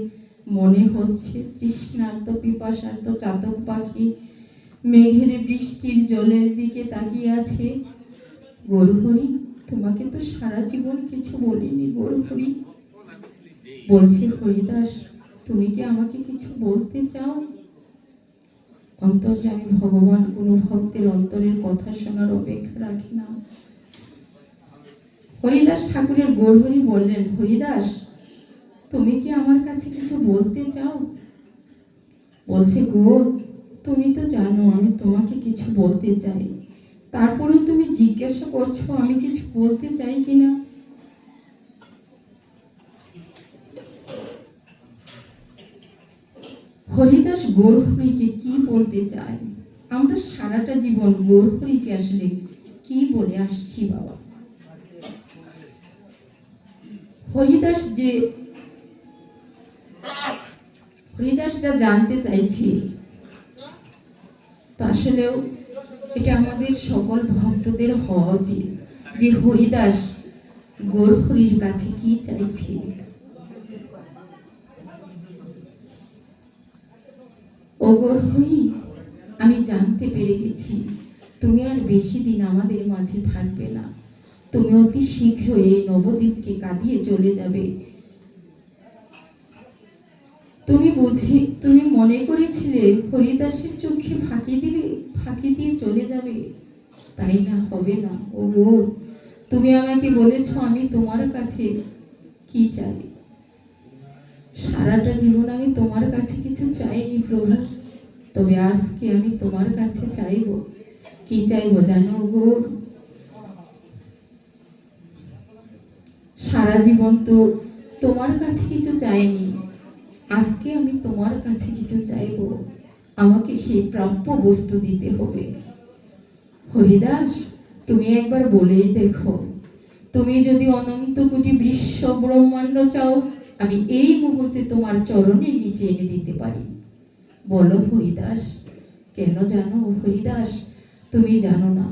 মনে হচ্ছে তৃষ্ণার্ত পিপাসার্ত চাতক পাখি মেঘের বৃষ্টির জলের দিকে তাকিয়ে আছে। গৌরহরি, তোমাকে তো সারা জীবন কিছু বলিনি গৌরহরি। বলছে, হরিদাস তুমি কি আমাকে কিছু বলতে চাও? অন্তর্যামী ভগবান কোনো ভক্তের অন্তরের কথা শোনার অপেক্ষা রাখে না। হরিদাস ঠাকুরের গৌরহরি বললেন, হরিদাস তুমি কি আমার কাছে কিছু বলতে চাও? বলছে, গৌর তুমি তো জানো আমি তোমাকে কিছু বলতে চাই, তারপরেও তুমি জিজ্ঞাসা করছো আমি কিছু বলতে চাই কিনা। হরিদাস গৌরহরিকে কি বলতে চায়? আমরা সারাটা জীবন গৌরহরিকে আসলে কি বলে আসছি বাবা? হরিদাস যা জানতে চাইছি, তা আসলেও এটা আমাদের সকল ভক্তদের হওয়া উচিত যে হরিদাস গৌরহরির কাছে কি চাইছি। ও গৌরহরি, আমি জানতে পেরে গেছি তুমি আর বেশি দিন আমাদের মাঝে থাকবে না, তুমি অতি শীঘ্র এই নবদ্বীপকে কাঁদিয়ে চলে যাবে। তুমি মনে করেছিলে হরিদাসের চোখে ফাঁকি দিয়ে চলে যাবে, তাই না, হবে না। ও গৌর, তুমি আমাকে বলেছ আমি তোমার কাছে কি চাই। সারাটা জীবন আমি তোমার কাছে কিছু চাইনি প্রভু, তবে আজকে আমি তোমার কাছে চাইব। কি চাইবো জানো গৌর? সারা জীবন তো তোমার কাছে কিছু চাইনি, আজকে আমি তোমার কাছে কিছু চাইব, আমাকে সেই প্রাপ্য বস্তু দিতে হবে। হরিদাস, তুমি একবার বলেই দেখো, তুমি যদি অনন্ত কোটি বিশ্ব ব্রহ্মাণ্ড চাও, আমি এই মুহূর্তে তোমার চরণের নিচে এনে দিতে পারি। বলো হরিদাস। কেন জানো হরিদাস? তুমি জানো না,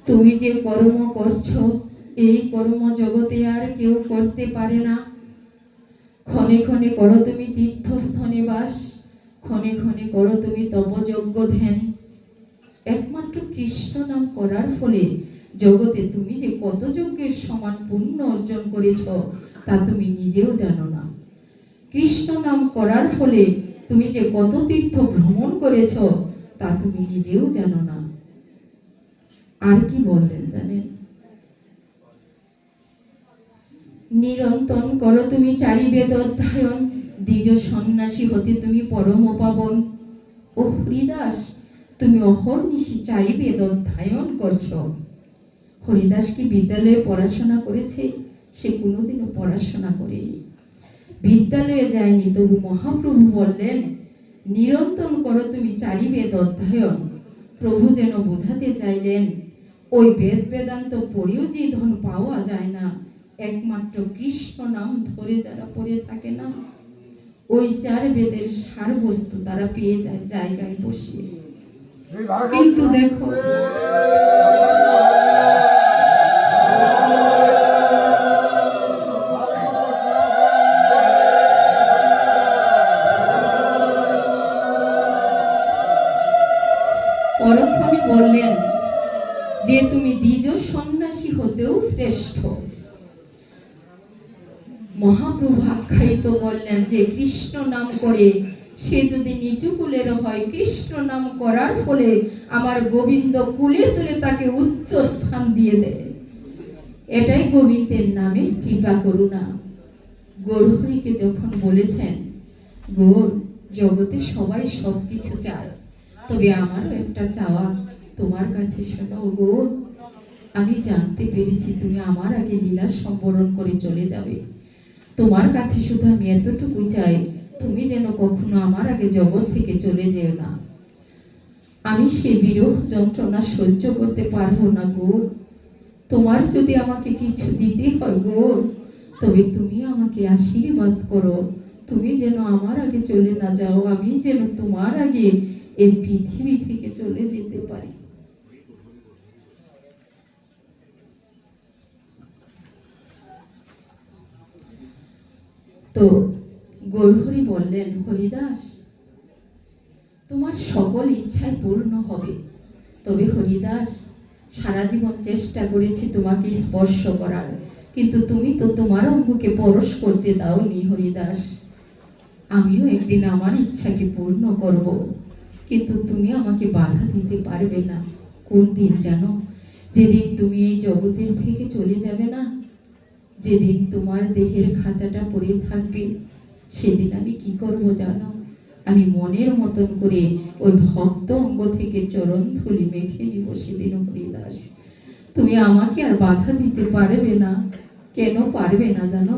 তুমি যে কর্ম করছো, এই কর্ম জগতে আর কেউ করতে পারে না। ক্ষণে ক্ষণে করো তুমি তীর্থস্থানে বাস, ক্ষণে ক্ষণে করো তুমি তপযজ্ঞ ধ্যান। একমাত্র কৃষ্ণ নাম করার ফলে জগতে তুমি যে কত যজ্ঞের সমান পুণ্য অর্জন করেছ তা তুমি নিজেও জানো না। কৃষ্ণ নাম করার ফলে তুমি যে কত তীর্থ ভ্রমণ করেছ তা তুমি নিজেও জানো না। আর কি বললেন জানেন? নিরন্তন করো তুমি চারি বেদ অধ্যয়ন, দ্বিজ সন্ন্যাসী হতে তুমি পরম পাবন। ও হরিদাস, তুমি অহর্নিশি চারি বেদ অধ্যয়ন করছো। হরিদাস কি বিদ্যালয়ে পড়াশোনা করেছে? সে কোনোদিনও পড়াশোনা করেনি, বিদ্যালয়ে যায়নি। তবু মহাপ্রভু বললেন, নিরন্তন করো তুমি চারি বেদ অধ্যয়ন। প্রভু যেন বোঝাতে চাইলেন, ওই বেদ বেদান্ত পড়েও যে ধন পাওয়া যায় না, একমাত্র কৃষ্ণ নাম ধরে যারা পড়ে থাকে না, ওই চার বেদের সার বস্তু তারা পেয়ে যায় জায়গায় বসিয়ে। কিন্তু দেখো, পরক্ষণে বললেন যে তুমি দ্বিজ সন্ন্যাসী হতেও শ্রেষ্ঠ। মহাপ্রভু আখ্যায়িত করলেন যে কৃষ্ণ নাম করে সে যদি নিচু কুলের হয়, কৃষ্ণ নাম করার ফলে আমার গোবিন্দ কুলে তুলে তাকে উচ্চ স্থান দিয়ে দেয়। এটাই গোবিন্দের নামে কৃপা করুণা। গৌরহরিকে যখন বলেছেন, গৌর, জগতে সবাই সবকিছু চায়, তবে আমারও একটা চাওয়া তোমার কাছে। শোনো গৌর, আমি জানতে পেরেছি তুমি আমার আগে লীলা সম্বরণ করে চলে যাবে। তোমার কাছে শুধু আমি এতটুকু চাই, তুমি যেন কখনো আমার আগে জগৎ থেকে চলে যেও না। আমি সে বিরহ যন্ত্রণা সহ্য করতে পারবো না গৌর। তোমার যদি আমাকে কিছু দিতে হয় গৌর, তবে তুমি আমাকে আশীর্বাদ করো, তুমি যেন আমার আগে চলে না যাও, আমি যেন তোমার আগে এই পৃথিবী থেকে চলে যেতে পারি। তো গৌরহরি বললেন, হরিদাস, তোমার সকল ইচ্ছাই পূর্ণ হবে। তবে হরিদাস, সারা জীবন চেষ্টা করেছি তোমাকে স্পর্শ করার, কিন্তু তুমি তো তোমার অঙ্গকে পরশ করতে দাওনি হরিদাস। আমিও একদিন আমার ইচ্ছাকে পূর্ণ করব, কিন্তু তুমি আমাকে বাধা দিতে পারবে না। কোন দিন জানো? যেদিন তুমি এই জগতের থেকে চলে যাবে না, যেদিন তোমার দেহের খাঁচাটা পড়ে থাকবে, সেদিন আমি কি করব জানো? আমি মনের মতন করে ওই ভক্ত অঙ্গ থেকে চরণ ধুলি মেখে নিব সেদিন হরিদাস। তুমি আমাকে আর বাধা দিতে পারবে না। কেন পারবে না জানো?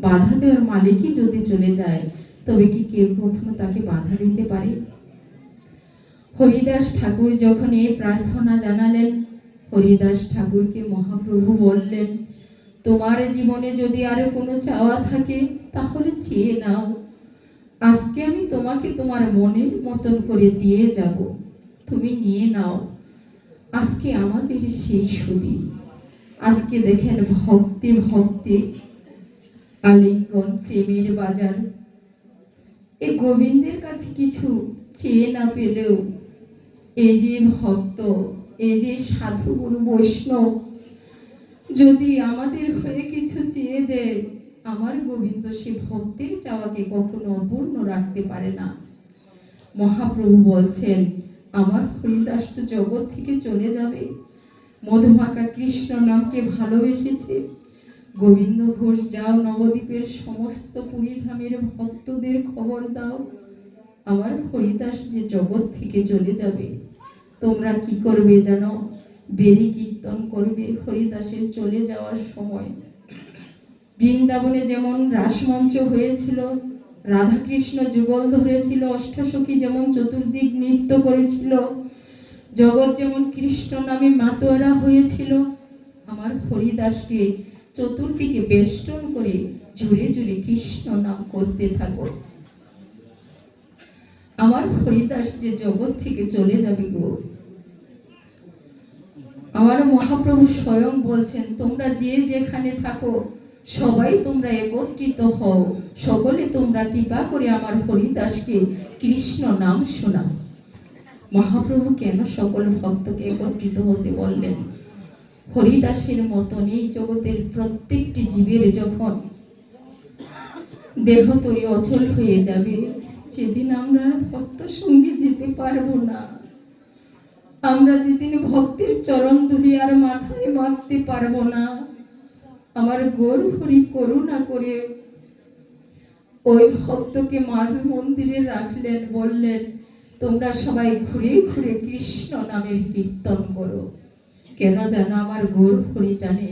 বাধা দেওয়ার মালিকই যদি চলে যায়, তবে কি কেউ কখনো তাকে বাধা দিতে পারে? হরিদাস ঠাকুর যখন এই প্রার্থনা জানালেন, হরিদাস ঠাকুরকে মহাপ্রভু বললেন, তোমার জীবনে যদি আরো কোনো চাওয়া থাকে তাহলে চেয়ে নাও। আজকে আমি তোমাকে তোমার মনের মতন করে দিয়ে যাব, তুমি নিয়ে নাও। আজকে আমাদের সেই সুদিন। আজকে দেখেন ভক্তি ভক্তি আলিঙ্গন প্রেমের বাজার। এই গোবিন্দের কাছে কিছু চেয়ে না পেলেও এই যে ভক্ত, এই যে সাধু গুরু বৈষ্ণব যদি আমাদের হয়ে কিছু চেয়ে দেয়, আমার গোবিন্দ সে ভক্তের চাওয়াকে কখনো অপূর্ণ রাখতে পারে না। মহাপ্রভু বলছেন, আমার হরিদাস তো জগৎ থেকে চলে যাবে, মধুমাখা কৃষ্ণ নামকে ভালোবেসেছে। গোবিন্দ ঘোষ, যাও নবদ্বীপের সমস্ত পুরীধামের ভক্তদের খবর দাও, আমার হরিদাস যে জগৎ থেকে চলে যাবে। তোমরা কি করবে জানো? বেরি কীর্তন করবে হরিদাসের চলে যাওয়ার সময়। বৃন্দাবনে যেমন রাসমঞ্চ হয়েছিল, রাধাকৃষ্ণ যুগল ধরেছিল, অষ্টসখী যেমন চতুর্দিক নৃত্য করেছিল, জগৎ যেমন কৃষ্ণ নামে মাতোয়ারা হয়েছিল, আমার হরিদাসকে চতুর্দিকে বেষ্টন করে জুড়ে জুড়ে কৃষ্ণ নাম করতে থাকো। আমার হরিদাস যে জগৎ থেকে চলে যাবে গো। আমার মহাপ্রভু স্বয়ং বলছেন, তোমরা যে যেখানে থাকো সবাই তোমরা একত্রিত হও, সকলে তোমরা কৃপা করে আমার হরিদাসকে কৃষ্ণ নাম শোনাও। মহাপ্রভু কেন সকল ভক্তকে একত্রিত হতে বললেন? হরিদাসের মতন এই জগতের প্রত্যেকটি জীবের যখন দেহ তরি অচল হয়ে যাবে, সেদিন আমরা ভক্ত সঙ্গে যেতে পারবো না। আমরা যেদিন ভক্তের চরণ ধুলি আর মাথায় মাখতে পারবো না, আমার গৌর হরি করুণা করে ওই ভক্তকে মাঝ মন্দিরে রাখলেন, বললেন তোমরা সবাই ঘুরে ঘুরে কৃষ্ণ নামের কীর্তন করো। কেন জানো? আমার গৌর হরি জানে,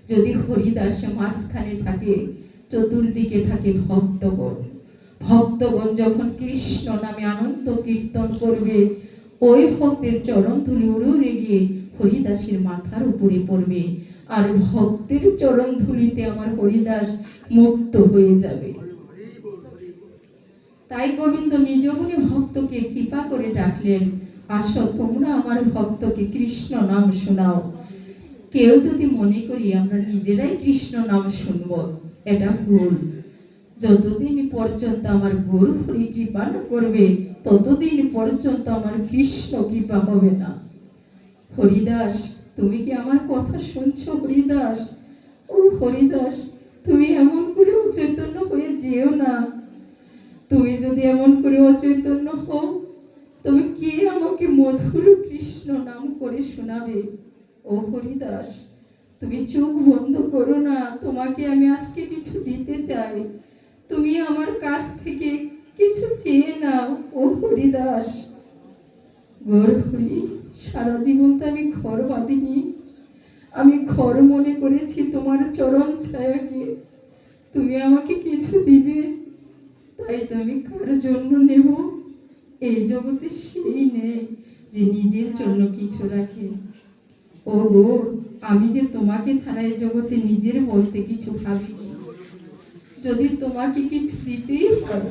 যদি হরিদাস মাঝখানে থাকে, চতুর্দিকে থাকে ভক্তগণ, ভক্তগণ যখন কৃষ্ণ নামে আনন্দ কীর্তন করবে, ওই ভক্তের চরণ ধুলি উড়ে উড়ে গিয়ে হরিদাসের মাথার উপরে পড়বে, আর ভক্তের চরণ ধুলিতে আমার হরিদাস মুক্ত হয়ে যাবে। তাই গোবিন্দ নিজ গুণে ভক্তকে কৃপা করে ডাকলেন, আসো তোমরা আমার ভক্তকে কৃষ্ণ নাম শোনাও। কেউ যদি মনে করি আমরা নিজেরাই কৃষ্ণ নাম শুনবো, এটা ভুল। যতদিন পর্যন্ত আমার গুরু হরি কৃপা না করবে, ততদিন পর্যন্ত আমার কৃষ্ণ কৃপা হবে না। হরিদাস, তুমি কি আমার কথা শুনছো? হরিদাস, ও হরিদাস, তুমি এমন করে অচৈতন্য হয়ে যেও না। তুমি যদি এমন করে অচৈতন্য হও, তবে কে আমাকে মধুর কৃষ্ণ নাম করে শোনাবে? ও হরিদাস, তুমি চোখ বন্ধ করো না, তোমাকে আমি আজকে কিছু দিতে চাই। তুমি আমার কাছ থেকে কিছু চেয়ে নাও। ও হরিদাস। গৌর হরি, সারা জীবন তো আমি ঘর বাঁধিনি, আমি ঘর মনে করেছি তোমার চরণ ছায়াকে। তুমি আমাকে কিছু দিবে, তাই তো আমি কার জন্য নেব? এই জগতে সেই নেই যে নিজের জন্য কিছু রাখে। ও গো, আমি যে তোমাকে ছাড়া এই জগতে নিজের বলতে কিছু ভাবিনি। যদি তোমাকে কিছু দিতেই হয়,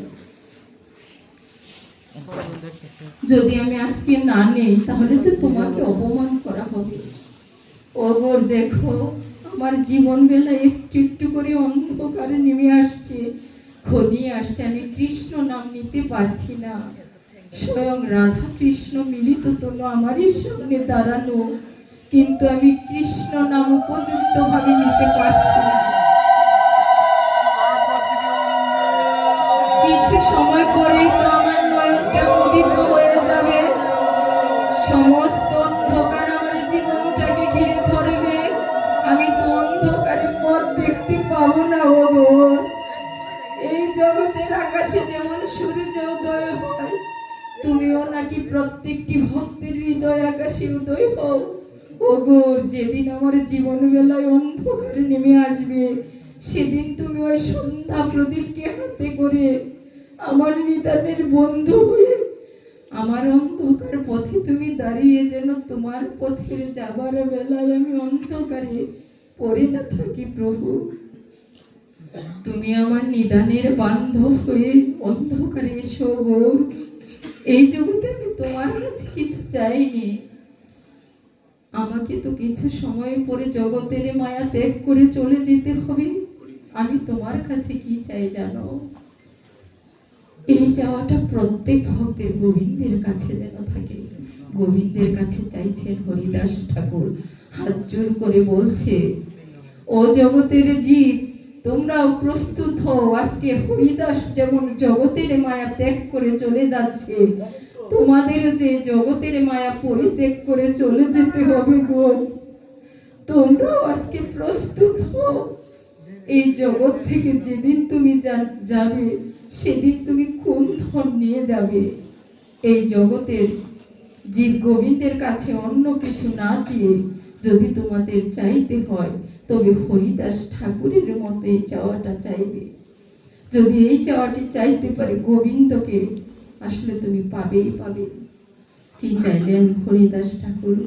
যদি আমি আজকে না নেই, তাহলে তো তোমাকে অপমান করা হবে। ও গো, দেখো আমার জীবন বেলা একটু একটু করে অন্ধকারে নেমে আসছে, ঘনিয়ে আসছে, আমি কৃষ্ণ নাম নিতে পারছি না। স্বয়ং রাধা কৃষ্ণ মিলিত তনু আমারই সামনে দাঁড়ানো, কিন্তু আমি কৃষ্ণ নাম উপযুক্ত ভাবে নিতে পারছি না। কিছু সময় পরেই তো আমার নয়নটা উদিত হয়ে যাবে, সমস্ত অন্ধকার আমার জীবনটাকে ঘিরে ধরবে, আমি তো অন্ধকারে পথ দেখতে পাবো না। ও গো, এই জগতের আকাশে যেমন সূর্য উদয় হয়, তুমিও নাকি প্রত্যেকটি ভক্তের হৃদয় আকাশে উদয় হও। ও গো, যেদিন আমার জীবন বেলায় অন্ধকারে নেমে আসবে, সেদিন তুমি ওই সন্ধ্যা প্রদীপকে হাতে করে আমার নিদানের বন্ধু হয়ে আমার অন্ধকার পথে তুমি দাঁড়িয়ে, যেন তোমার পথে যাবার বেলায় আমি অন্ধকারে পড়ে না থাকি। প্রভু, তুমি আমার নিদানের বান্ধব হয়ে অন্ধকারে এসো। গৌর, এই জগতে আমি তোমার কাছে কিছু চাইনি, আমাকে তো কিছু সময় পরে জগতের মায়া ত্যাগ করে চলে যেতে হবে। আমি তোমার কাছে কি চাই জানো? এই চাওয়াটা প্রত্যেক ভক্তের গোবিন্দের কাছে যেন থাকে। গোবিন্দের কাছে চাইছেন হরিদাস ঠাকুর, হাত জোর করে বলছে, ও জগতের জীব, তোমরাও প্রস্তুত হও। আজকে হরিদাস যেমন জগতের মায়া ত্যাগ করে চলে যাচ্ছে, তোমাদের যে জগতের মায়া পরিত্যাগ করে চলে যেতে হবে গো। তোমরাও আজকে প্রস্তুত হও। এই জগৎ থেকে যেদিন তুমি যাবে, সেদিন তুমি কোন ধন নিয়ে যাবে? এই জগতের জীব গোবিন্দের কাছে অন্য কিছু না চেয়ে যদি তোমাদের চাইতে হয়, তবে হরিদাস ঠাকুরের মতো এই চাওয়াটা চাইবে। যদি এই চাওয়াটি চাইতে পারে গোবিন্দকে, আসলে তুমি পাবেই পাবে। কি চাইলেন হরিদাস ঠাকুর?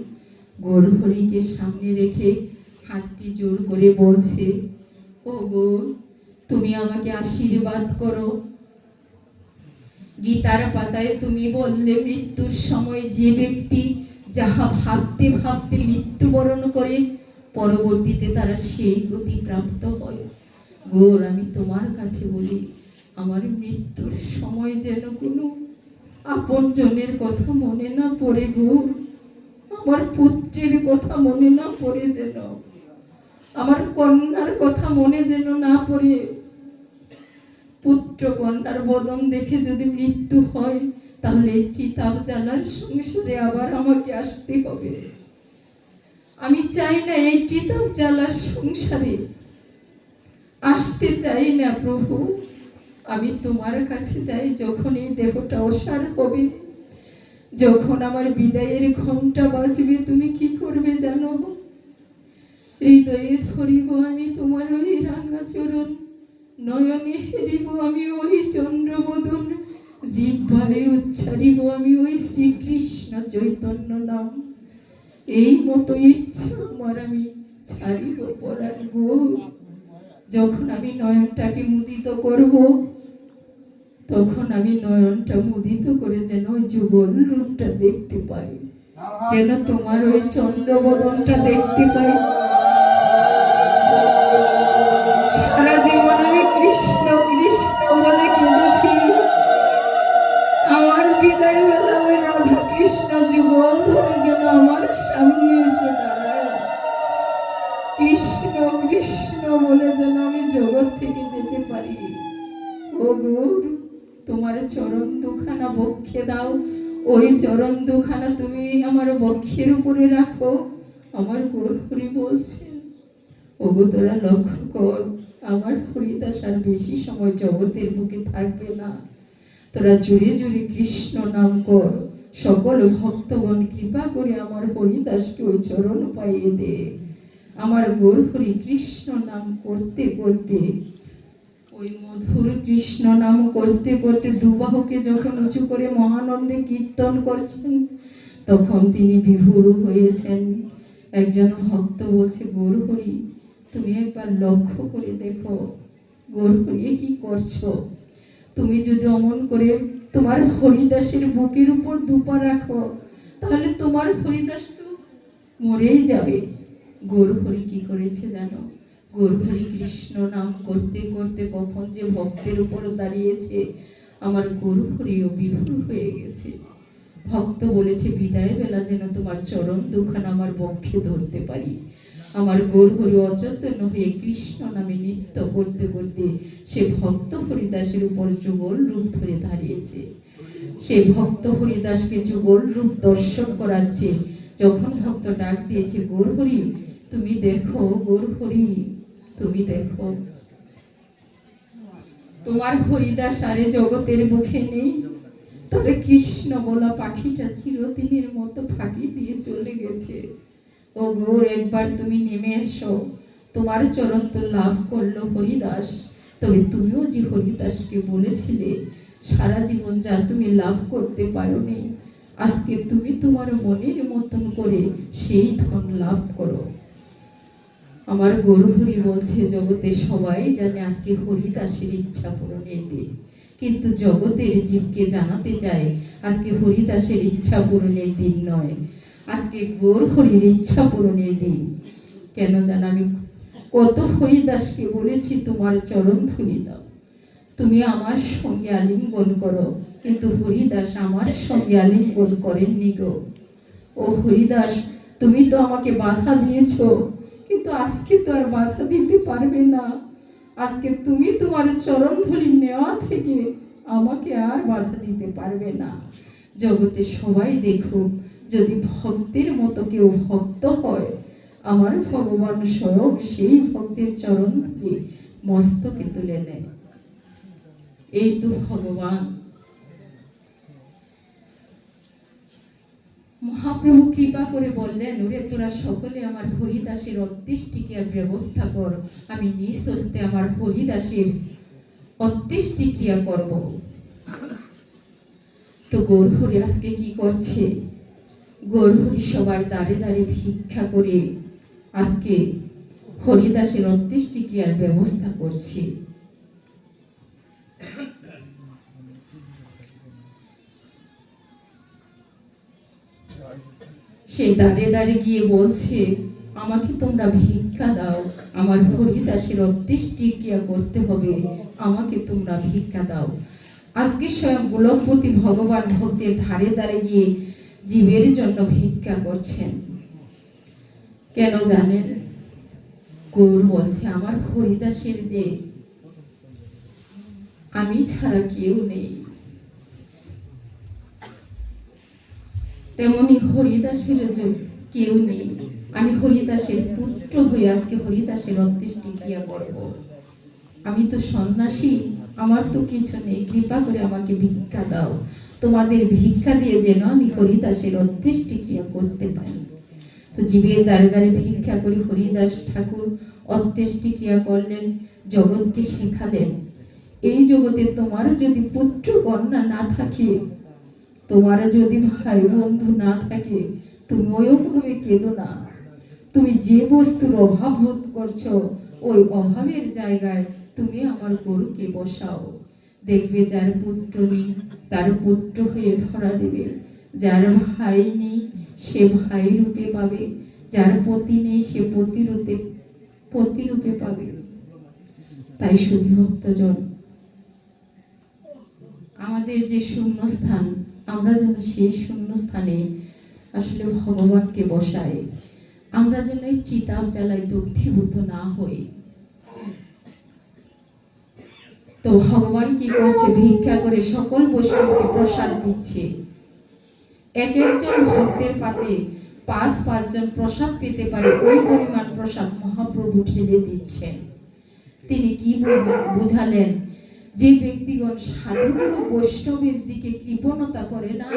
গৌরহরিকে সামনে রেখে হাতটি জোর করে বলছে, ও গো, তুমি আমাকে আশীর্বাদ করো। গীতার পাতায় তুমি বললে, মৃত্যুর সময় যে ব্যক্তি যাহা ভাবতে ভাবতে মৃত্যুবরণ করে, পরবর্তীতে তারা সেই গতি প্রাপ্ত হয়। গৌর, আমি তোমার কাছে বলি, আমার মৃত্যুর সময় যেন কোনো আপন জনের কথা মনে না পড়ে গৌর, আমার পুত্রের কথা মনে না পড়ে, যেন আমার কন্যার কথা মনে যেন না পড়ে। পুত্র কন্যার বদন দেখে যদি মৃত্যু হয়, তাহলে এই চিতাব জ্বালার সংসারে আবার আমাকে আসতে হবে। আমি চাই না এই চিতাব জ্বালার সংসারে আসতে চাই না প্রভু। আমি তোমার কাছে যাই, যখন এই দেহটা অসার হবে, যখন আমার বিদায়ের ঘন্টা বাজবে, তুমি কি করবে জানো? হৃদয়ে ধরিব আমি তোমার ওই রাঙা চরণ, নয়নে হেরিব আমি ওই চন্দ্রবদন, জিহ্বায় উচ্চারিব আমি ওই শ্রীকৃষ্ণ চৈতন্য নাম। এই মতো ইচ্ছা আমার, আমি ছাড়িব পরাণ গো। যখন আমি নয়নটাকে মুদিত করব, তখন আমি নয়নটা মুদিত করে যেন ওই যুগল রূপটা দেখতে পাই, যেন তোমার ওই চন্দ্রবদনটা দেখতে পাই। সারা জীবন আমি কৃষ্ণ কৃষ্ণ বলে কেঁদেছি, আমার বিদায় বেলা ওই রাধা কৃষ্ণ যুগল ধরে যেন আমার সামনে এসে দাঁড়ায়। কৃষ্ণ কৃষ্ণ বলে যেন আমি জগৎ থেকে যেতে পারি। ও গৌর, তোমার চরণ দুখানা বক্ষে দাও, ওই চরণ দুখানা তুমি আমার বক্ষের উপরে রাখো। আমার গৌরহরি বলছেন, ওগো তোরা লক্ষ্য কর, আমার হরিদাস আর বেশি সময় জগতের বুকে থাকবে না। তোরা জুড়ে জুড়ে কৃষ্ণ নাম কর। সকল ভক্তগণ কৃপা করে আমার হরিদাসকে ওই চরণ পাইয়ে দে। আমার গৌরহরি কৃষ্ণ নাম করতে করতে, ওই মধুর কৃষ্ণ নাম করতে করতে দুবাহুকে যখন উঁচু করে মহানন্দে কীর্তন করছেন, তখন তিনি বিভোর হয়েছেন। একজন ভক্ত বলছে, গৌরহরি তুমি একবার লক্ষ্য করে দেখো, গৌরহরি কি করছো? তুমি যদি অমন করে তোমার হরিদাসের বুকের উপর দুপা রাখো, তাহলে তোমার হরিদাস তো মরেই যাবে। গৌরহরি কি করেছে জানো? গৌরহরি কৃষ্ণ নাম করতে করতে কখন যে ভক্তের উপর দাঁড়িয়েছে, আমার গৌরহরিও বিভোর হয়ে গেছে। ভক্ত বলেছে, বিদায় বেলা যেন তোমার চরণ দুখানা আমার বক্ষে ধরতে পারি। আমার গৌরহরি অচেতন হয়ে কৃষ্ণ নামে নৃত্য করতে করতে সে ভক্ত হরিদাসের উপর যুগল রূপ ধরে দাঁড়িয়েছে। সে ভক্ত হরিদাসকে যুগল রূপ দর্শন করাচ্ছে। যখন ভক্ত ডাক দিয়েছে, গৌরহরি তুমি দেখো, গৌরহরি তুমি দেখো, তোমার হরিদাস আরে জগতের মুখে নেই। তবে কৃষ্ণ বলা পাখিটা চিরদিনের মতো ফাঁকি দিয়ে চলে গেছে। ও গৌর, একবার তুমি নেমে এসো। তোমার চরণ তো লাভ করলো হরিদাস, তবে তুমিও যে হরিদাসকে বলেছিলে সারা জীবন যা তুমি লাভ করতে পারোনি, আজকে তুমি তোমার মনের মতন করে সেই ধন লাভ করো। আমার গৌরহরি বলছে, জগতে সবাই জানে আজকে হরিদাসের ইচ্ছা পূরণের দিন, কিন্তু জগতের জীবকে জানাতে চায় আজকে হরিদাসের ইচ্ছা পূরণের দিন নয়, আজকে গৌরহরির ইচ্ছা পূরণের দিন। কেন জানো? আমি কত হরিদাসকে বলেছি তোমার চরণ ধুলি দাও, তুমি আমার সঙ্গে আলিঙ্গন করো, কিন্তু হরিদাস আমার সঙ্গে আলিঙ্গন করেননি গো। ও হরিদাস, তুমি তো আমাকে বাধা দিয়েছো, কিন্তু আজকে তো আর বাধা দিতে পারবে না। আজকে তুমি তোমার চরণ ধুলি নেওয়া থেকে আমাকে আর বাধা দিতে পারবে না। জগতে সবাই দেখুক, যদি ভক্তের মতো কেউ ভক্ত হয়, আমার ভগবান স্বয়ং সেই ভক্তের চরণ ধুলি মস্তকে তুলে নেয়। এই তো ভগবান। মহাপ্রভু কৃপা করে বললেন, ওরে তোরা সকলে আমার হরিদাসের অন্ত্যেষ্টিক্রিয়ার ব্যবস্থা কর, আমি নিজ হস্তে আমার হরিদাসের অন্ত্যেষ্টিক্রিয়া করব। তো গৌরহরি আজকে কি করছে? গৌরহরি সবার দ্বারে দ্বারে ভিক্ষা করে আজকে হরিদাসের অন্ত্যেষ্টিক্রিয়ার ব্যবস্থা করছে। সে দ্বারে দ্বারে গিয়ে বলছে, আমাকে তোমরা ভিক্ষা দাও, আমার হরিদাসের অন্ত্যেষ্টিক্রিয়া করতে হবে, আমাকে তোমরা ভিক্ষা দাও। আজকে স্বয়ং গোলকপতি ভগবান ভক্তের ধারে ধারে গিয়ে জীবের জন্য ভিক্ষা করছেন। কেন জানেন? গৌর বলছে, আমার হরিদাসের যে আমি ছাড়া কেউ নেই, তেমনি হরিদাসের যে কেউ নেই। আমি হরিদাসের পুত্র হয়ে আজকে হরিদাসের অন্ত্যেষ্টিক্রিয়া করব। আমি তো সন্ন্যাসী, আমার তো কিছু নেই, কৃপা করে আমাকে ভিক্ষা দাও, তোমাদের ভিক্ষা দিয়ে যেন আমি হরিদাসের অন্ত্যেষ্টিক্রিয়া করতে পারি। তো জীবের দ্বারে দ্বারে ভিক্ষা করে হরিদাস ঠাকুর অন্ত্যেষ্টিক্রিয়া করলেন, জগৎকে শেখালেন, এই জগতে তোমার যদি পুত্র কন্যা না থাকে, তোমার যদি ভাই বন্ধু না থাকে, তুমি ওইভাবে কেঁদো না। তুমি যে বস্তুর অভাব বোধ করছো, ওই অভাবের জায়গায় তুমি আমার গরুকে বসাও। দেখবে যার পুত্র নেই তার পুত্র হয়ে ধরা দেবে, যার ভাই নেই সে ভাই রূপে পাবে, যার পতি নেই সে পতি রূপে পাবে। তাই শুধু ভক্তজন, আমাদের যে শূন্যস্থান, আমরা যেন সেই শূন্যস্থানে আসলে ভগবানকে বসাই। আমরা যেন এই কিতাব জ্বালাই দগ্ধীভূত না হই। তো ভগবান কি করছে? ভিক্ষা করে সকল বৈষ্ণবকে প্রসাদ দিচ্ছে। এক একজন ভক্তের পাতে 5-5 জন প্রসাদ পেতে পারে, ওই পরিমাণ প্রসাদ মহাপ্রভু ঢেলে দিচ্ছেন। তিনি কি বুঝালেন? যে ব্যক্তিগণ সাধুগুরু বৈষ্ণবের দিকে কৃপণতা করে না,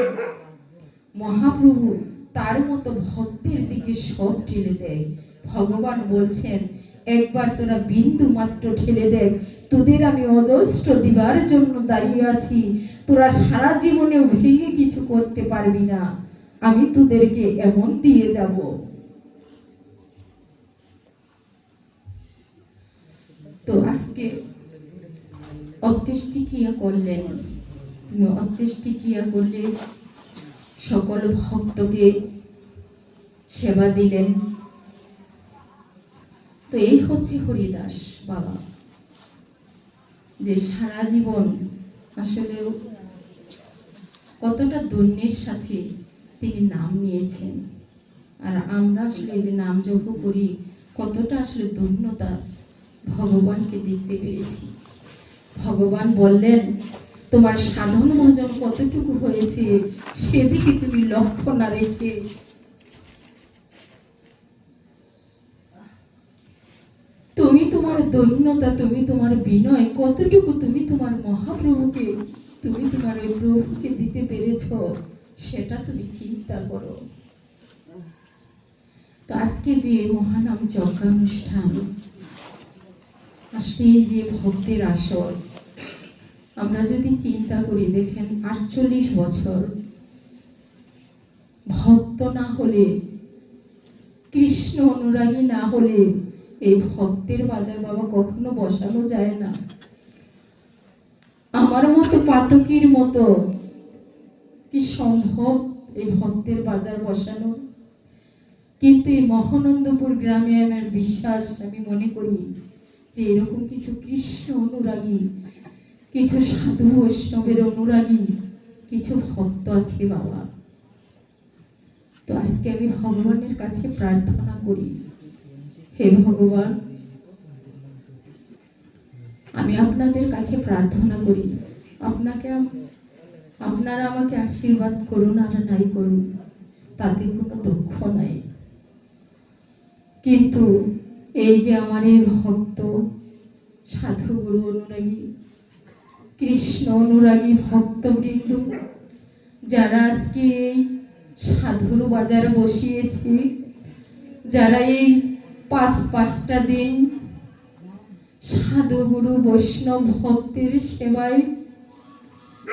মহাপ্রভু তার মতো ভক্তের দিকে সব ঠেলে দেয়। ভগবান বলছেন, একবার তোরা বিন্দু মাত্র ঠেলে দেখ, তোদের আমি অজস্র দিবার জন্য দাঁড়িয়ে আছি, তোরা সারা জীবনেও ভেঙে কিছু করতে পারবি না, আমি তোদেরকে এমন দিয়ে যাব। তো আজকে অন্ত্যেষ্টিক্রিয়া করলেন। অন্ত্যেষ্টিক্রিয়া করলে সকল ভক্তকে সেবা দিলেন। তো এই হচ্ছে হরিদাস বাবা, যে সারা জীবন আসলে কতটা দৈন্যের সাথে তিনি নাম নিয়েছেন। আর আমরা আসলে এই যে নাম যজ্ঞ করি, কতটা আসলে ধন্যতা ভগবানকে দেখতে পেরেছি। ভগবান বললেন, তোমার সাধন ভজন কতটুকু হয়েছে সেদিকে তুমি লক্ষ্য না রেখে তুমি তোমার দৈন্যতা, তুমি তোমার বিনয় কতটুকু তুমি তোমার মহাপ্রভুকে, তুমি তোমার ওই প্রভুকে দিতে পেরেছ, সেটা তুমি চিন্তা করো। তো আজকে যে মহানাম যজ্ঞানুষ্ঠান, আসলে এই যে ভক্তের আসর, আমরা যদি চিন্তা করি, দেখেন 48 বছর ভক্ত না হলে, কৃষ্ণ অনুরাগী না হলে এই ভক্তের বাজার বাবা কখনো বসানো যায় না। আমার মতো পাতকির মতো কি সম্ভব এই ভক্তের বাজার বসানো? কিন্তু এই মহানন্দপুর গ্রামে আমার বিশ্বাস, আমি মনে করি যে এরকম কিছু কৃষ্ণ অনুরাগী, কিছু সাধু বৈষ্ণবের অনুরাগী কিছু ভক্ত আছে বাবা। তো আজকে আমি ভগবানের কাছে প্রার্থনা করি, হে ভগবান, আমি আপনাদের কাছে প্রার্থনা করি, আপনারা আমাকে আশীর্বাদ করুন আর নাই করুন, তাতে কোনো দুঃখ নাই। কিন্তু এই যে আমার এই ভক্ত, সাধু গুরু অনুরাগী, কৃষ্ণ অনুরাগী ভক্তবৃন্দ, যারা আজকে এই সাধুর বাজার বসিয়েছি, যারা এই পাঁচটা দিন সাধু গুরু বৈষ্ণব ভক্তের সেবায়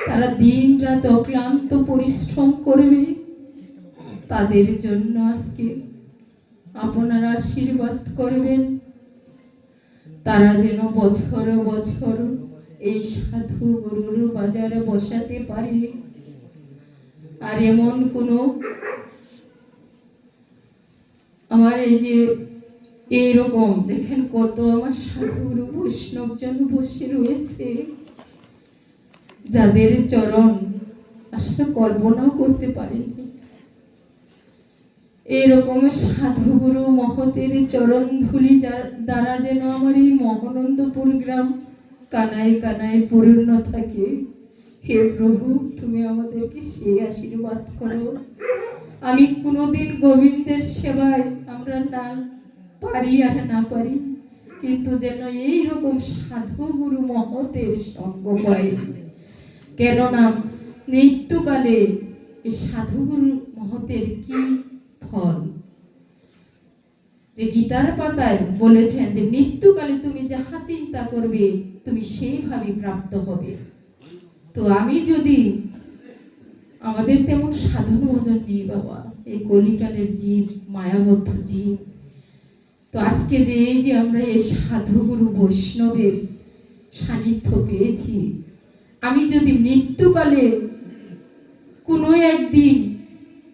তারা দিন রাত অক্লান্ত পরিশ্রম করবে, তাদের জন্য আজকে আপনারা আশীর্বাদ করবেন, তারা যেন বছর বছর এই সাধু গুরুর বাজারে বসাতে পারে। আর এমন কোনো আমার এই যে এইরকম দেখেন কত আমার সাধু গুরু বৈষ্ণব জন বসে রয়েছে, যাদের চরণ আসলে কল্পনাও করতে পারিনি। এইরকম সাধুগুরু মহতের চরণ ধুলি দ্বারা যেন আমার এই মহানন্দপুর গ্রাম কানায় কানায় পূর্ণ থাকে। হে প্রভু, তুমি আমাদেরকে সেই আশীর্বাদ করো। আমি কোনোদিন গোবিন্দের সেবায় আমরা না পারি আর না পারি, কিন্তু যেন এইরকম সাধুগুরু মহতের সঙ্গ পাই। কেননা মৃত্যুকালে এই সাধুগুরু মহতের কি ফল, যে গীতার পাতায় বলেছেন যে মৃত্যুকালে তুমি যাহা চিন্তা করবে তুমি সেইভাবে প্রাপ্ত হবে। তো আমি যদি আমাদের তেমন সাধন ভজন নেই বাবা, এই কলিকালের জীব, মায়াবদ্ধ জীব। তো আজকে যে এই যে আমরা এই সাধুগুরু বৈষ্ণবের সান্নিধ্য পেয়েছি, আমি যদি মৃত্যুকালে কোনো একদিন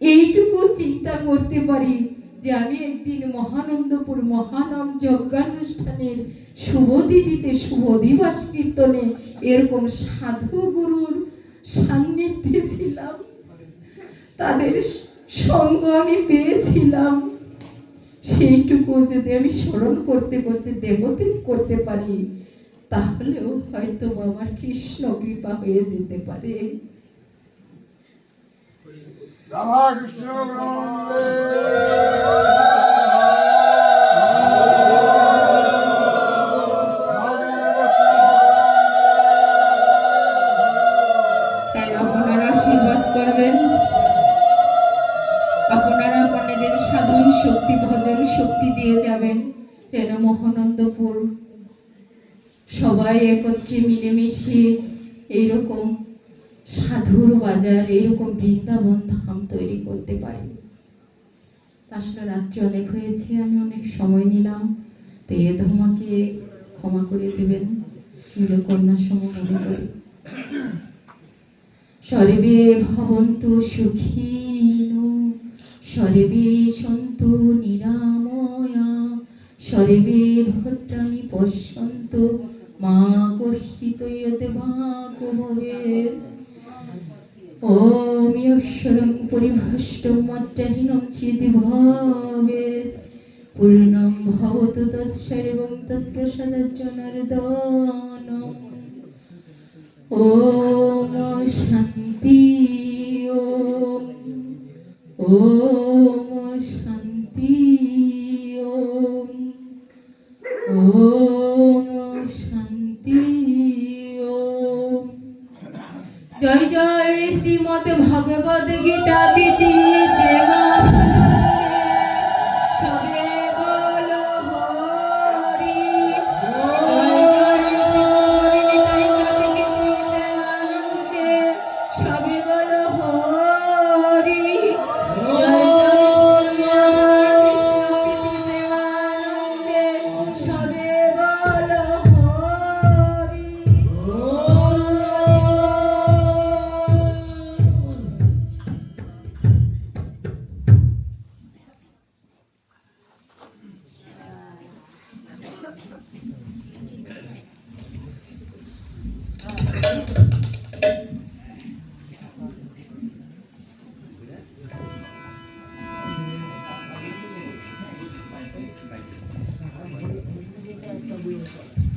এইটুকু চিন্তা করতে পারি যে আমি একদিন মহানন্দপুর মহানাম যজ্ঞানুষ্ঠানের শুভতিথিতে শুভ দিবস কীর্তনে এরকম সাধু গুরুর সান্নিধ্যে ছিলাম, তাদের সঙ্গ আমি পেয়েছিলাম, সেইটুকু যদি আমি স্মরণ করতে করতে দেহত্যাগ করতে পারি, তাহলেও হয়তো আমার কৃষ্ণ কৃপা হয়ে যেতে পারে। রাধাকৃষ্ণ তাই আপনারা আশীর্বাদ করবেন, আপনারা আপনাদের সাধন শক্তি ভজন শক্তি দিয়ে যাবেন, যেন মহানন্দপুর সবাই একত্রে মিলেমিশে এইরকম সাধুর বাজার, এইরকম বৃন্দাবন ধাম তৈরি করতে পারি। আসলে রাত্রি অনেক হয়েছে, আমি অনেক সময় নিলাম, তো এ ধর্মাকে ক্ষমা করে দেবেন, নিজ কন্যার সময় মনে করে। সর্বে ভবন্তু সুখিনো সর্বে সন্তু নিরাময়া সর্বে ভদ্রাণি পশ্যন্তু মা কর্ষিত ভাগ ভবেৎ। ওম ঈশ্বরং পরিভ্রষ্টং মাত্রাহীনং চেদি ভবেৎ, পূর্ণং ভবতু তৎসর্বং তৎপ্রসাদাজ্জনার্দনম। ওম শান্তি, ওম ওম শান্তি, ওম ওম শান্তি, ওম। জয় জয় শ্রীমদ ভগবদ গীতা প্রীতি প্রেমানন্দে সবে বলো হরি। জয় জয় শ্রীমদ নিতাই সতী প্রেমানন্দে সবে বলো হরি। জয় জয় শ্রী রাধাকৃষ্ণ প্রীতি প্রেমানন্দে সবে বলো হরি। Thank you.